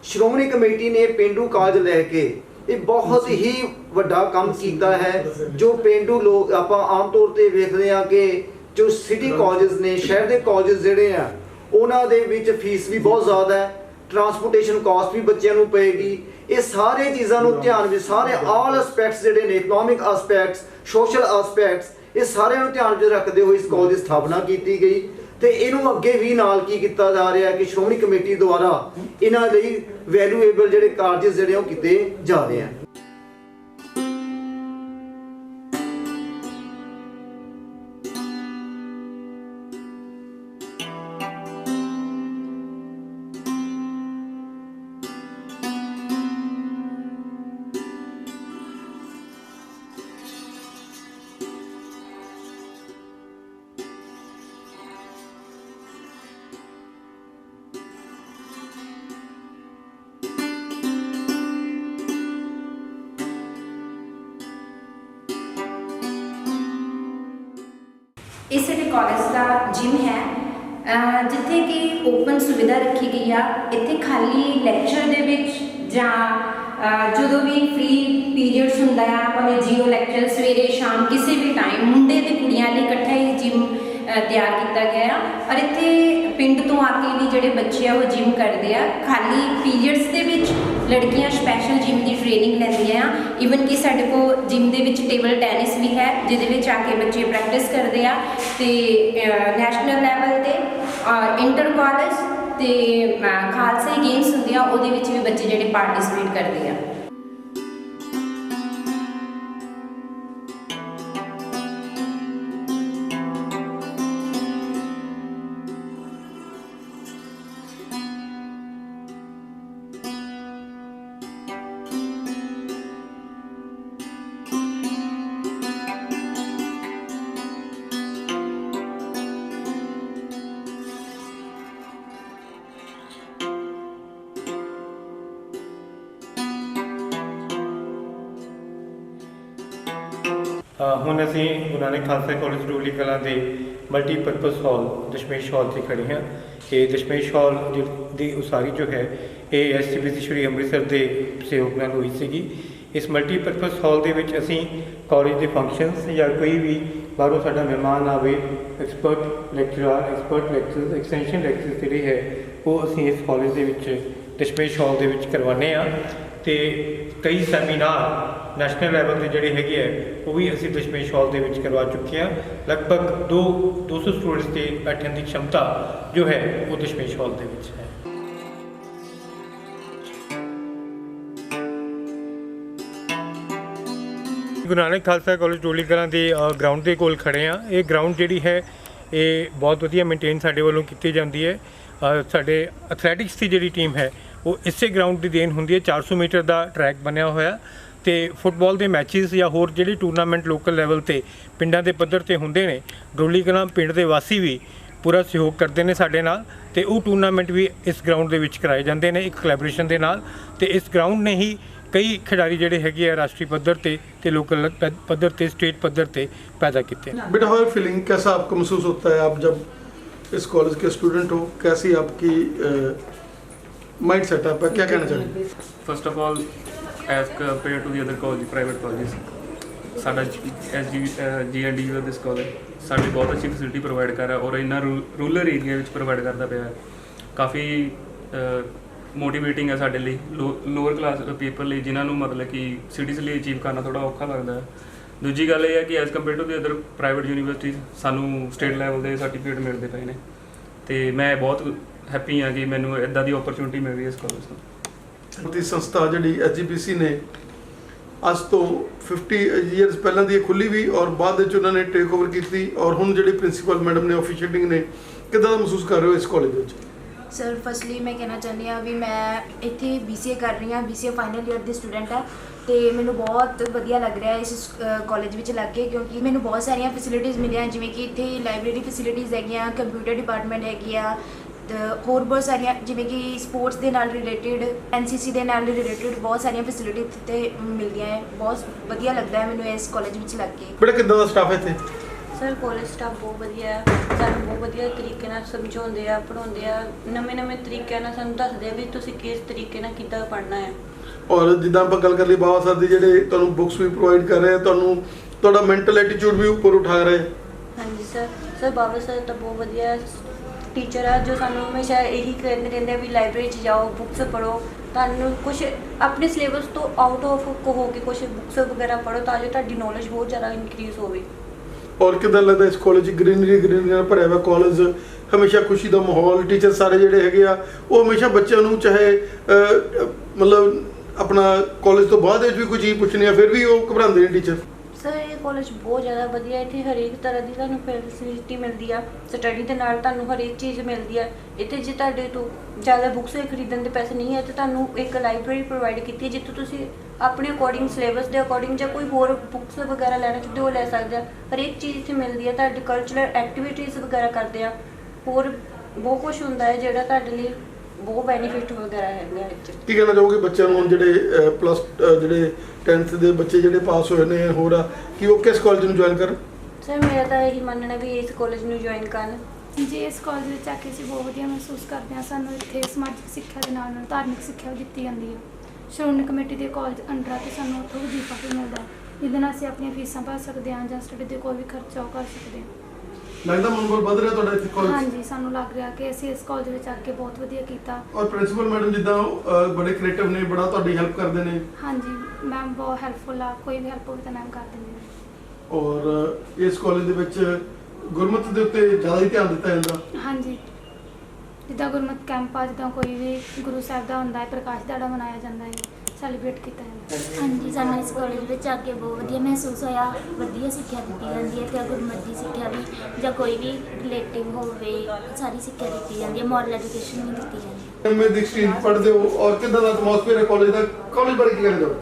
ਸ਼੍ਰੋਮਣੀ ਕਮੇਟੀ ਨੇ ਪੇਂਡੂ ਕਾਲਜ ਲੈ ਕੇ ਇਹ ਬਹੁਤ ਹੀ ਵੱਡਾ ਕੰਮ ਕੀਤਾ ਹੈ। ਜੋ ਪੇਂਡੂ ਲੋਕ ਆਪਾਂ ਆਮ ਤੌਰ ਤੇ ਵੇਖਦੇ ਆ ਕਿ ਜੋ ਸਿਟੀ ਕਾਲਜਸ ਨੇ, ਸ਼ਹਿਰ ਦੇ ਕਾਲਜਸ ਜਿਹੜੇ ਆ, ਉਹਨਾਂ ਦੇ ਵਿੱਚ ਫੀਸ ਵੀ ਬਹੁਤ ਜ਼ਿਆਦਾ ਹੈ, ਟਰਾਂਸਪੋਰਟੇਸ਼ਨ ਕਾਸਟ ਵੀ ਬੱਚਿਆਂ ਨੂੰ ਪਏਗੀ। ਇਹ ਸਾਰੇ ਚੀਜ਼ਾਂ ਨੂੰ ਧਿਆਨ ਵਿੱਚ, ਸਾਰੇ ਆਲ ਐਸਪੈਕਟਸ ਜਿਹੜੇ ਨੇ, ਇਕਨੋਮਿਕ ਐਸਪੈਕਟਸ, ਸੋਸ਼ਲ ਐਸਪੈਕਟਸ, ਇਹ ਸਾਰਿਆਂ ਨੂੰ ਧਿਆਨ ਵਿੱਚ ਰੱਖਦੇ ਹੋਏ ਇਸ ਕਾਲਜ ਦੀ ਸਥਾਪਨਾ ਕੀਤੀ ਗਈ। ਤੇ ਇਹਨੂੰ ਅੱਗੇ ਵੀ ਨਾਲ ਕੀ ਕੀਤਾ ਜਾ ਰਿਹਾ ਕਿ ਸ਼੍ਰੋਮਣੀ ਕਮੇਟੀ ਦੁਆਰਾ ਇਹਨਾਂ ਲਈ ਵੈਲਿਊਏਬਲ ਜਿਹੜੇ ਕਾਰਜਸ ਜਿਹੜੇ ਉਹ ਕੀਤੇ ਜਾ ਰਹੇ ਆ। ਇਹ ਸਾਡੇ ਕਾਲਜ ਦਾ ਜਿਮ ਹੈ, ਜਿੱਥੇ ਕਿ ਓਪਨ ਸੁਵਿਧਾ ਰੱਖੀ ਗਈ ਆ। ਇੱਥੇ ਖਾਲੀ ਲੈਕਚਰ ਦੇ ਵਿੱਚ ਜਾਂ ਜਦੋਂ ਵੀ ਫ੍ਰੀ ਪੀਰੀਅਡਸ ਹੁੰਦਾ ਆ, ਭਾਵੇਂ ਜੀਓ ਲੈਕਚਰ ਸਵੇਰੇ ਸ਼ਾਮ ਕਿਸੇ ਵੀ ਟਾਈਮ, ਮੁੰਡੇ ਤੇ ਕੁੜੀਆਂ ਲਈ ਇਕੱਠਾ ਹੀ ਜਿਮ ਤਿਆਰ ਕੀਤਾ ਗਿਆ ਆ। ਔਰ ਇੱਥੇ ਪਿੰਡ ਤੋਂ ਆ ਕੇ ਵੀ ਜਿਹੜੇ ਬੱਚੇ ਆ ਉਹ ਜਿਮ ਕਰਦੇ ਆ। ਖਾਲੀ ਪੀਰੀਅਡਸ ਦੇ ਵਿੱਚ ਲੜਕੀਆਂ ਸਪੈਸ਼ਲ ਜਿਮ ਦੀ ਟ੍ਰੇਨਿੰਗ ਲੈਂਦੀਆਂ ਆ। ਈਵਨ ਕਿ ਸਾਡੇ ਕੋਲ ਜਿਮ ਦੇ ਵਿੱਚ ਟੇਬਲ ਟੈਨਿਸ ਵੀ ਹੈ, ਜਿਹਦੇ ਵਿੱਚ ਆ ਕੇ ਬੱਚੇ ਪ੍ਰੈਕਟਿਸ ਕਰਦੇ ਆ। ਤੇ ਨੈਸ਼ਨਲ ਲੈਵਲ ਤੇ ਇੰਟਰ ਕਾਲਜ ਤੇ ਖਾਲਸਾ ਗੇਮਸ ਹੁੰਦੇ ਆ, ਉਹਦੇ ਵਿੱਚ ਵੀ ਬੱਚੇ ਜਿਹੜੇ ਪਾਰਟਿਸਿਪੇਟ ਕਰਦੇ ਆ। ਹੁਣ ਅਸੀਂ ਗੁਰੂ ਨਾਨਕ ਖਾਲਸਾ ਕਾਲਜ ਡਰੋਲੀ ਕਲਾਂ ਦੇ ਮਲਟੀਪਰਪਸ ਹਾਲ ਦਸ਼ਮੇਸ਼ ਹਾਲ 'ਤੇ ਖੜੇ ਹਾਂ। ਇਹ ਦਸ਼ਮੇਸ਼ ਹਾਲ ਦੀ ਉਸਾਰੀ ਜੋ ਹੈ ਇਹ ਐਸਜੀਪੀਸੀ ਸ਼੍ਰੀ ਅੰਮ੍ਰਿਤਸਰ ਦੇ ਸਹਿਯੋਗ ਨਾਲ ਹੋਈ ਸੀਗੀ। ਇਸ ਮਲਟੀਪਰਪਸ ਹਾਲ ਦੇ ਵਿੱਚ ਅਸੀਂ ਕਾਲਜ ਦੇ ਫੰਕਸ਼ਨਸ ਜਾਂ ਕੋਈ ਵੀ ਬਾਹਰੋਂ ਸਾਡਾ ਮਹਿਮਾਨ ਆਵੇ, expert lecturer, expert lectures, extension lectures ਜਿਹੜੇ ਹੈ ਉਹ ਅਸੀਂ ਇਸ ਕਾਲਜ ਦੇ ਵਿੱਚ ਦਸ਼ਮੇਸ਼ ਹਾਲ ਦੇ ਵਿੱਚ ਕਰਵਾਉਂਦੇ ਹਾਂ। ਤੇ ਕਈ ਸੈਮੀਨਾਰ ਨੈਸ਼ਨਲ ਲੈਵਲ ਦੇ ਜਿਹੜੇ ਹੈਗੇ ਆ ਉਹ ਵੀ ਅਸੀਂ ਦਸ਼ਮੇਸ਼ ਹਾਲ ਦੇ ਵਿੱਚ ਕਰਵਾ ਚੁੱਕੇ ਹਾਂ। ਲਗਭਗ 200 ਸਟੂਡੈਂਟਸ ਦੇ ਬੈਠਣ ਦੀ ਸ਼ਮਤਾ ਜੋ ਹੈ ਉਹ ਦਸ਼ਮੇਸ਼ ਹਾਲ ਦੇ ਵਿੱਚ ਹੈ। ਗੁਰੂ ਨਾਨਕ ਖਾਲਸਾ ਕਾਲਜ ਡਰੋਲੀ ਕਲਾਂ ਦੇ ਗਰਾਊਂਡ ਦੇ ਕੋਲ ਖੜੇ ਹਾਂ। ਇਹ ਗਰਾਊਂਡ ਜਿਹੜੀ ਹੈ ਇਹ ਬਹੁਤ ਵਧੀਆ ਮੇਨਟੇਨ ਸਾਡੇ ਵੱਲੋਂ ਕੀਤੀ ਜਾਂਦੀ ਹੈ। ਸਾਡੇ ਐਥਲੈਟਿਕਸ ਦੀ ਜਿਹੜੀ ਟੀਮ ਹੈ ਉਹ ਇਸੇ ਗਰਾਊਂਡ ਦੀ ਦੇਣ ਹੁੰਦੀ ਹੈ। 400 ਮੀਟਰ ਦਾ ਟਰੈਕ ਬਣਿਆ ਹੋਇਆ ਤੇ ਫੁੱਟਬਾਲ ਦੇ ਮੈਚਿਸ ਜਾਂ ਹੋਰ ਜਿਹੜੇ ਟੂਰਨਾਮੈਂਟ ਲੋਕਲ ਲੈਵਲ ਤੇ ਪਿੰਡਾਂ ਦੇ ਪੱਧਰ ਤੇ ਹੁੰਦੇ ਨੇ, ਡਰੋਲੀ ਕਲਾਂ ਪਿੰਡ ਦੇ ਵਾਸੀ ਵੀ ਪੂਰਾ ਸਹਿਯੋਗ ਕਰਦੇ ਨੇ ਸਾਡੇ ਨਾਲ ਤੇ ਉਹ ਟੂਰਨਾਮੈਂਟ ਵੀ ਇਸ ਗਰਾਊਂਡ ਦੇ ਵਿੱਚ ਕਰਾਏ ਜਾਂਦੇ ਨੇ ਇੱਕ ਕੋਲੈਬੋਰੇਸ਼ਨ ਦੇ ਨਾਲ। ਤੇ ਇਸ ਗਰਾਊਂਡ ਨੇ ਹੀ ਕਈ खिलाड़ी ਜਿਹੜੇ ਹੈਗੇ ਆ ਰਾਸ਼ਟਰੀ ਪੱਧਰ ਤੇ लोकल पद्धर पे स्टेट पद्धर पे पैदा किए। बेटा हाउ फीलिंग, कैसा आपको महसूस होता है आप जब इस कॉलेज के स्टूडेंट हो, कैसी आपकी माइंड सेटअप है, क्या कहना चाहेंगे? First of all as compare to the other college private college साडा GNDU दिस कॉलेज साडी बहुत अच्छी फैसिलिटी प्रोवाइड कर रहा है और इन्ना रूरल एरिया में प्रोवाइड करता पाया काफ़ी मोटिवेटिंग है साडे लिए लोअर क्लास पीपल लिए जिन्होंने मतलब कि सिटीज़ लिए अचीव करना थोड़ा औखा लगता है। दूजी गल ये है कि as compare to the other private universities सानू स्टेट लैवल के सर्टिफिकेट मिलते पे ने तो मैं बहुत हैप्पी हाँ कि मैनू इदा की अपॉर्चुनिटी मिल रही है इस कॉलेज तो। संस्था जी SGPC ने अज तो 50 ईयर्स पहला दी खुली भी और बाद उन्होंने टेक ओवर की और हुण जिहड़े प्रिंसीपल मैडम ने ऑफिशिएटिंग ने किदां दा महसूस कर रहे हो इस कॉलेज विच? सर फर्स्टली मैं कहना चाहती हाँ भी मैं इत्थे BCA कर रही हाँ, BCA फाइनल ईयर की स्टूडेंट है तो मैनू बहुत वधिया लग रहा है इस कॉलेज में लग के क्योंकि मैनू बहुत सारिया फैसिलिटीज़ मिलिया जिवें कि इत्थे लाइब्रेरी फैसिलिटीज़ हैगियां, कंप्यूटर डिपार्टमेंट हैगी आ ਹੋਰ ਬਹੁਤ ਸਾਰੀਆਂ ਜਿਵੇਂ ਕਿ ਸਪੋਰਟਸ ਦੇ ਨਾਲ ਰਿਲੇਟਡ NCC ਦੇ ਨਾਲ ਰਿਲੇਟਡ ਬਹੁਤ ਸਾਰੀਆਂ ਫੈਸਿਲਿਟੀ ਇੱਥੇ ਮਿਲਦੀਆਂ ਹੈ। ਬਹੁਤ ਵਧੀਆ ਲੱਗਦਾ ਹੈ ਮੈਨੂੰ ਇਸ ਕਾਲਜ ਵਿੱਚ ਲੱਗ ਕੇ। ਬੜਾ ਕਿੱਦਾਂ ਦਾ ਸਟਾਫ ਹੈ ਇੱਥੇ? ਸਰ ਕਾਲਜ ਸਟਾਫ ਬਹੁਤ ਵਧੀਆ ਹੈ, ਸਾਨੂੰ ਬਹੁਤ ਵਧੀਆ ਤਰੀਕੇ ਨਾਲ ਸਮਝਾਉਂਦੇ ਆ, ਪੜ੍ਹਾਉਂਦੇ ਆ, ਨਵੇਂ ਤਰੀਕਿਆਂ ਨਾਲ ਸਾਨੂੰ ਦੱਸਦੇ ਆ ਵੀ ਤੁਸੀਂ ਕਿਸ ਤਰੀਕੇ ਨਾਲ ਕਿੱਦਾਂ ਪੜ੍ਹਨਾ ਹੈ। ਔਰ ਜਿੱਦਾਂ ਆਪਾਂ ਗੱਲ ਕਰ ਲਈ ਬਾਬਾ ਸਰ ਦੀ, ਜਿਹੜੇ ਤੁਹਾਨੂੰ ਬੁੱਕਸ ਵੀ ਪ੍ਰੋਵਾਈਡ ਕਰ ਰਹੇ ਆ, ਤੁਹਾਨੂੰ ਤੁਹਾਡਾ ਮੈਂਟਲ ਐਟੀਟਿਊਡ ਵੀ ਉੱਪਰ ਉਠਾ ਰਹੇ। ਹਾਂਜੀ ਸਰ ਬਾਬਾ ਸਰ ਤਾਂ ਬਹੁਤ ਵਧੀਆ ਟੀਚਰ ਆ, ਜੋ ਸਾਨੂੰ ਹਮੇਸ਼ਾ ਇਹੀ ਕਹਿੰਦੇ ਰਹਿੰਦੇ ਆ ਵੀ ਲਾਇਬ੍ਰੇਰੀ 'ਚ ਜਾਓ, ਬੁੱਕਸ ਪੜ੍ਹੋ, ਤੁਹਾਨੂੰ ਕੁਝ ਆਪਣੇ ਸਿਲੇਬਸ ਤੋਂ ਆਊਟ ਆਫ ਹੋ ਕੇ ਕੁਝ ਬੁੱਕਸ ਵਗੈਰਾ ਪੜ੍ਹੋ ਤਾਂ ਜੋ ਤੁਹਾਡੀ ਨੌਲੇਜ ਬਹੁਤ ਜ਼ਿਆਦਾ ਇਨਕਰੀਜ਼ ਹੋਵੇ। ਔਰ ਕਿੱਦਾਂ ਲੱਗਦਾ ਇਸ ਕਾਲਜ ਗ੍ਰੀਨਰੀ ਨਾਲ ਭਰਿਆ ਹੋਇਆ ਕਾਲਜ, ਹਮੇਸ਼ਾ ਖੁਸ਼ੀ ਦਾ ਮਾਹੌਲ, ਟੀਚਰ ਸਾਰੇ ਜਿਹੜੇ ਹੈਗੇ ਆ ਉਹ ਹਮੇਸ਼ਾ ਬੱਚਿਆਂ ਨੂੰ ਚਾਹੇ ਮਤਲਬ ਆਪਣਾ ਕਾਲਜ ਤੋਂ ਬਾਅਦ ਵਿੱਚ ਵੀ ਕੋਈ ਚੀਜ਼ ਪੁੱਛਣੀ ਆ ਫਿਰ ਵੀ ਉਹ ਘਬਰਾਉਂਦੇ ਨੇ ਟੀਚਰ? ਸਰ ਇਹ ਕਾਲਜ ਬਹੁਤ ਜ਼ਿਆਦਾ ਵਧੀਆ, ਇੱਥੇ ਹਰੇਕ ਤਰ੍ਹਾਂ ਦੀ ਤੁਹਾਨੂੰ ਫੈਸਿਲਿਟੀ ਮਿਲਦੀ ਆ, ਸਟੱਡੀ ਦੇ ਨਾਲ ਤੁਹਾਨੂੰ ਹਰੇਕ ਚੀਜ਼ ਮਿਲਦੀ ਆ। ਇੱਥੇ ਜੇ ਤੁਹਾਡੇ ਤੋਂ ਜ਼ਿਆਦਾ ਬੁੱਕਸ ਖਰੀਦਣ ਦੇ ਪੈਸੇ ਨਹੀਂ ਹੈ ਤਾਂ ਤੁਹਾਨੂੰ ਇੱਕ ਲਾਇਬ੍ਰੇਰੀ ਪ੍ਰੋਵਾਈਡ ਕੀਤੀ ਹੈ ਜਿੱਥੋਂ ਤੁਸੀਂ ਆਪਣੇ ਅਕੋਰਡਿੰਗ ਸਿਲੇਬਸ ਦੇ ਅਕੋਰਡਿੰਗ ਜਾਂ ਕੋਈ ਹੋਰ ਬੁੱਕਸ ਵਗੈਰਾ ਲੈਣਾ ਚਾਹੁੰਦੇ ਹੋ ਲੈ ਸਕਦੇ ਆ। ਹਰੇਕ ਚੀਜ਼ ਇੱਥੇ ਮਿਲਦੀ ਹੈ, ਤੁਹਾਡੀ ਕਲਚਰਲ ਐਕਟੀਵਿਟੀਜ਼ ਵਗੈਰਾ ਕਰਦੇ ਆ, ਹੋਰ ਬਹੁਤ ਕੁਝ ਹੁੰਦਾ ਹੈ ਜਿਹੜਾ ਤੁਹਾਡੇ ਲਈ ਬਹੁਤ ਬੈਨੀਫਿਟ ਵਗੈਰਾ ਹੈਗੇ ਆ ਇੱਥੇ। ਕੀ ਕਹਿਣਾ ਚਾਹੋਗੇ ਬੱਚਿਆਂ ਨੂੰ ਜਿਹੜੇ ਜਿਹੜੇ 10th ਦੇ ਬੱਚੇ ਜਿਹੜੇ ਪਾਸ ਹੋਏ ਨੇ ਹੋਰ ਆ ਕਿ ਉਹ ਕਿਸ ਕਾਲਜ ਨੂੰ ਜੁਆਇਨ ਕਰਨ? ਸਰ ਮੇਰਾ ਤਾਂ ਇਹੀ ਮੰਨਣਾ ਵੀ ਇਸ ਕਾਲਜ ਨੂੰ ਜੁਆਇਨ ਕਰਨ। ਜੀ ਇਸ ਕਾਲਜ ਵਿੱਚ ਆ ਕੇ ਅਸੀਂ ਬਹੁਤ ਵਧੀਆ ਮਹਿਸੂਸ ਕਰਦੇ ਹਾਂ। ਸਾਨੂੰ ਇੱਥੇ ਸਮਾਜਿਕ ਸਿੱਖਿਆ ਦੇ ਨਾਲ ਧਾਰਮਿਕ ਸਿੱਖਿਆ ਵੀ ਦਿੱਤੀ ਜਾਂਦੀ ਹੈ। ਸ਼੍ਰੋਮਣੀ ਕਮੇਟੀ ਦੇ ਕਾਲਜ ਅੰਡਰ ਆ ਕੇ ਸਾਨੂੰ ਉੱਥੋਂ ਵਜ਼ੀਫਾ ਵੀ ਮਿਲਦਾ ਜਿਹਦੇ ਨਾਲ ਅਸੀਂ ਆਪਣੀਆਂ ਫੀਸਾਂ ਭਰ ਸਕਦੇ ਹਾਂ ਜਾਂ ਸਟੱਡੀ ਦੇ ਕੋਈ ਵੀ ਖਰਚਾ ਉਹ ਕਰ ਸਕਦੇ ਹਾਂ। ਲੱਗਦਾ ਮਨੋਬਲ ਵੱਧ ਰਿਹਾ ਤੁਹਾਡਾ ਇੱਥੇ ਕਾਲਜ? ਹਾਂਜੀ ਸਾਨੂੰ ਲੱਗ ਰਿਹਾ ਕਿ ਅਸੀਂ ਇਸ ਕਾਲਜ ਵਿੱਚ ਆ ਕੇ ਬਹੁਤ ਵਧੀਆ ਕੀਤਾ। ਔਰ ਪ੍ਰਿੰਸੀਪਲ ਮੈਡਮ ਜਿੱਦਾਂ ਬੜੇ ਕ੍ਰੀਏਟਿਵ ਨੇ, ਬੜਾ ਤੁਹਾਡੀ ਹੈਲਪ ਕਰਦੇ ਨੇ। ਹਾਂਜੀ ਮੈਮ ਬਹੁਤ ਹੈਲਪਫੁਲ ਆ, ਕੋਈ ਵੀ ਹੈਲਪ ਹੋਵੇ ਤਾਂ ਮੈਮ ਕਰ ਦਿੰਦੇ ਨੇ। ਔਰ ਇਸ ਕਾਲਜ ਦੇ ਵਿੱਚ ਗੁਰਮਤਿ ਦੇ ਉੱਤੇ ਜ਼ਿਆਦਾ ਹੀ ਧਿਆਨ ਦਿੱਤਾ ਜਾਂਦਾ। ਹਾਂਜੀ ਜਿੱਦਾਂ ਗੁਰਮਤਿ ਕੈਂਪ ਆ, ਜਿੱਦਾਂ ਕੋਈ ਵੀ ਗੁਰੂ ਸਾਹਿਬ ਦਾ ਹੁੰਦਾ ਹੈ, ਪ੍ਰਕਾਸ਼ ਦਿਹਾੜਾ ਮਨਾਇਆ ਜਾਂਦਾ ਹੈ, ਸੈਲੀਬ੍ਰੇਟ ਕੀਤਾ ਜਾਂਦਾ। ਹਾਂਜੀ ਸਾਨੂੰ ਇਸ ਕਾਲਜ ਵਿੱਚ ਆ ਕੇ ਬਹੁਤ ਵਧੀਆ ਮਹਿਸੂਸ ਹੋਇਆ। ਵਧੀਆ ਸਿੱਖਿਆ ਦਿੱਤੀ ਜਾਂਦੀ ਹੈ ਤੇ ਗੁਰਮਤਿ ਸਿੱਖਿਆ ਵੀ ਜਾਂ ਕੋਈ ਵੀ ਰਿਲੇਟਿਵ ਹੋਵੇ ਸਾਰੀ ਸਿੱਖਿਆ ਦਿੱਤੀ ਜਾਂਦੀ ਹੈ। ਮੋਰਲ ਐਜੂਕੇਸ਼ਨ ਵੀ ਦਿੱਤੀ ਜਾਂਦੀ ਹੈ। ਮੈਂ ਦੀ ਸਟਰੀਮ ਪੜ੍ਹਦੇ ਹੋ ਔਰ ਕਿੱਦਾਂ ਦਾ ਐਟਮੋਸਫੇਅਰ ਹੈ ਕਾਲਜ ਦਾ? ਕਾਲਜ ਬਾਰੇ ਕੀ ਕਹਿਣਾ ਚਾਹੋਗੇ?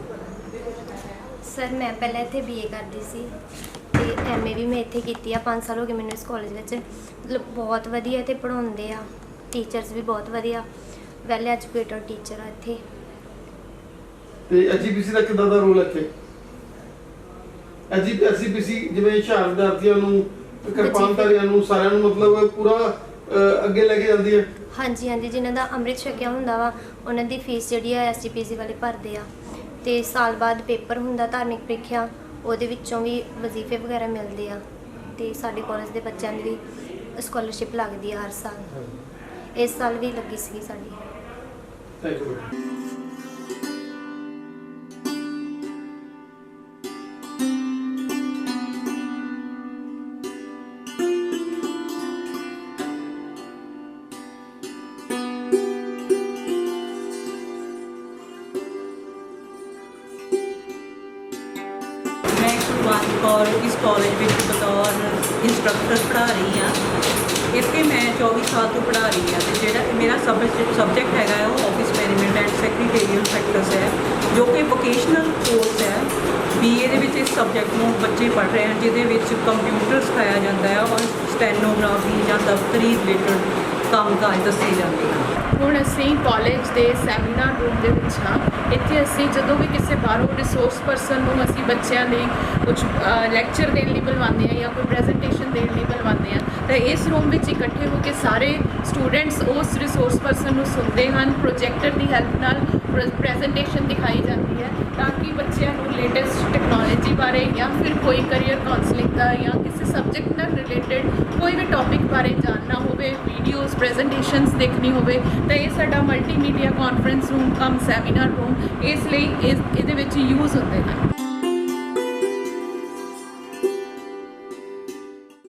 ਸਰ ਮੈਂ ਪਹਿਲਾਂ ਇੱਥੇ BA ਕਰਦੀ ਸੀ ਤੇ MA ਵੀ ਮੈਂ ਇੱਥੇ ਕੀਤੀ ਆ। 5 ਸਾਲ ਹੋ ਗਏ ਮੈਨੂੰ ਇਸ ਕਾਲਜ ਵਿੱਚ। ਮਤਲਬ ਬਹੁਤ ਵਧੀਆ ਇੱਥੇ ਪੜ੍ਹਾਉਂਦੇ ਆ, ਟੀਚਰਸ ਵੀ ਬਹੁਤ ਵਧੀਆ, ਵੈਲ ਐਜੂਕੇਟਡ ਟੀਚਰ ਆ ਇੱਥੇ। ਤੇ ਐਜੀਪੀਸੀ ਦਾ ਕਿੱਦਾਂ ਦਾ ਰੋਲ ਹੈ ਇੱਥੇ? ਐਜੀਪੀਸੀ ਜਿਵੇਂ ਹੁਸ਼ਿਆਰ ਵਿਦਿਆਰਥੀਆਂ ਨੂੰ, ਕਿਰਪਾਨਧਾਰੀਆਂ ਨੂੰ, ਸਾਰਿਆਂ ਨੂੰ ਮਤਲਬ ਪੂਰਾ ਅੱਗੇ ਲੈ ਕੇ ਜਾਂਦੀ ਹੈ। ਹਾਂਜੀ ਜਿਨ੍ਹਾਂ ਦਾ ਅੰਮ੍ਰਿਤ ਛਕਿਆ ਹੁੰਦਾ ਵਾ ਉਹਨਾਂ ਦੀ ਫੀਸ ਜਿਹੜੀ ਆ SGPC ਵਾਲੇ ਭਰਦੇ ਆ ਤੇ ਸਾਲ ਬਾਅਦ ਪੇਪਰ ਹੁੰਦਾ ਧਾਰਮਿਕ ਪ੍ਰੀਖਿਆ, ਉਹਦੇ ਵਿੱਚੋਂ ਵੀ ਵਜ਼ੀਫੇ ਵਗੈਰਾ ਮਿਲਦੇ ਆ ਤੇ ਸਾਡੇ ਕਾਲਜ ਦੇ ਬੱਚਿਆਂ ਦੀ ਵੀ ਸਕਾਲਰਸ਼ਿਪ ਲੱਗਦੀ ਆ ਹਰ ਸਾਲ। ਇਸ ਸਾਲ ਵੀ ਲੱਗੀ ਸੀ ਸਾਡੀ। Thank you. मैं शुरुआत कौर इस कॉलेज में बतौर इंस्ट्रक्टर पढ़ा रही हाँ। इतने मैं 24 साल तो पढ़ा रही हाँ। तो जो मेरा सबजैक्ट है वो ऑफिस मैनेजमेंट एंड सैकटरीटेरियल फैक्टर्स है, जो कि वोकेशनल कोर्स है। BA ਦੇ ਵਿੱਚ ਇਸ ਸਬਜੈਕਟ ਨੂੰ ਬੱਚੇ ਪੜ੍ਹ ਰਹੇ ਹਨ, ਜਿਹਦੇ ਵਿੱਚ ਕੰਪਿਊਟਰ ਸਿਖਾਇਆ ਜਾਂਦਾ ਹੈ ਔਰ ਸਟੈਨੋਗ੍ਰਾਫੀ ਜਾਂ ਦਫ਼ਤਰੀ ਰਿਲੇਟਡ ਕੰਮਕਾਜ ਦੱਸੇ ਜਾਂਦੇ ਹਨ। ਹੁਣ ਅਸੀਂ ਕਾਲਜ ਦੇ ਸੈਮੀਨਾਰ ਰੂਮ ਦੇ ਵਿੱਚ ਹਾਂ। ਇੱਥੇ ਅਸੀਂ ਜਦੋਂ ਵੀ ਕਿਸੇ ਬਾਹਰੋਂ ਰਿਸੋਰਸ ਪਰਸਨ ਨੂੰ ਅਸੀਂ ਬੱਚਿਆਂ ਲਈ ਕੁਝ ਲੈਕਚਰ ਦੇਣ ਲਈ ਬੁਲਵਾਉਂਦੇ ਹਾਂ ਜਾਂ ਕੋਈ ਪ੍ਰੈਜੈਂਟੇਸ਼ਨ ਦੇਣ ਲਈ ਬੁਲਵਾਉਂਦੇ ਹਾਂ ਤਾਂ ਇਸ ਰੂਮ ਵਿੱਚ ਇਕੱਠੇ ਹੋ ਕੇ ਸਾਰੇ ਸਟੂਡੈਂਟਸ ਉਸ ਰਿਸੋਰਸ ਪਰਸਨ ਨੂੰ ਸੁਣਦੇ ਹਨ। ਪ੍ਰੋਜੈਕਟਰ ਦੀ ਹੈਲਪ ਨਾਲ ਪ੍ਰੈਜੈਂਟੇਸ਼ਨ ਦਿਖਾਈ ਜਾਂਦੀ ਹੈ ਤਾਂ ਕਿ ਬੱਚਿਆਂ ਨੂੰ ਲੇਟੈਸਟ ਟੈਕਨੋਲੋਜੀ ਬਾਰੇ ਜਾਂ ਫਿਰ ਕੋਈ ਕਰੀਅਰ ਕਾਉਂਸਲਿੰਗ ਦਾ ਜਾਂ ਕਿਸੇ ਸਬਜੈਕਟ ਨਾਲ ਰਿਲੇਟਡ ਕੋਈ ਵੀ ਟੌਪਿਕ ਬਾਰੇ ਜਾਣਨਾ ਹੋਵੇ, ਵੀਡੀਓਜ਼ ਪ੍ਰੈਜੈਂਟੇਸ਼ਨਸ ਦੇਖਣੀ ਹੋਵੇ ਤਾਂ ਇਹ ਸਾਡਾ ਮਲਟੀਮੀਡੀਆ ਕਾਨਫਰੰਸ ਰੂਮ ਕਮ ਸੈਮੀਨਾਰ ਰੂਮ ਇਸ ਲਈ ਇਹਦੇ ਵਿੱਚ ਯੂਜ਼ ਹੁੰਦੇ ਹਨ।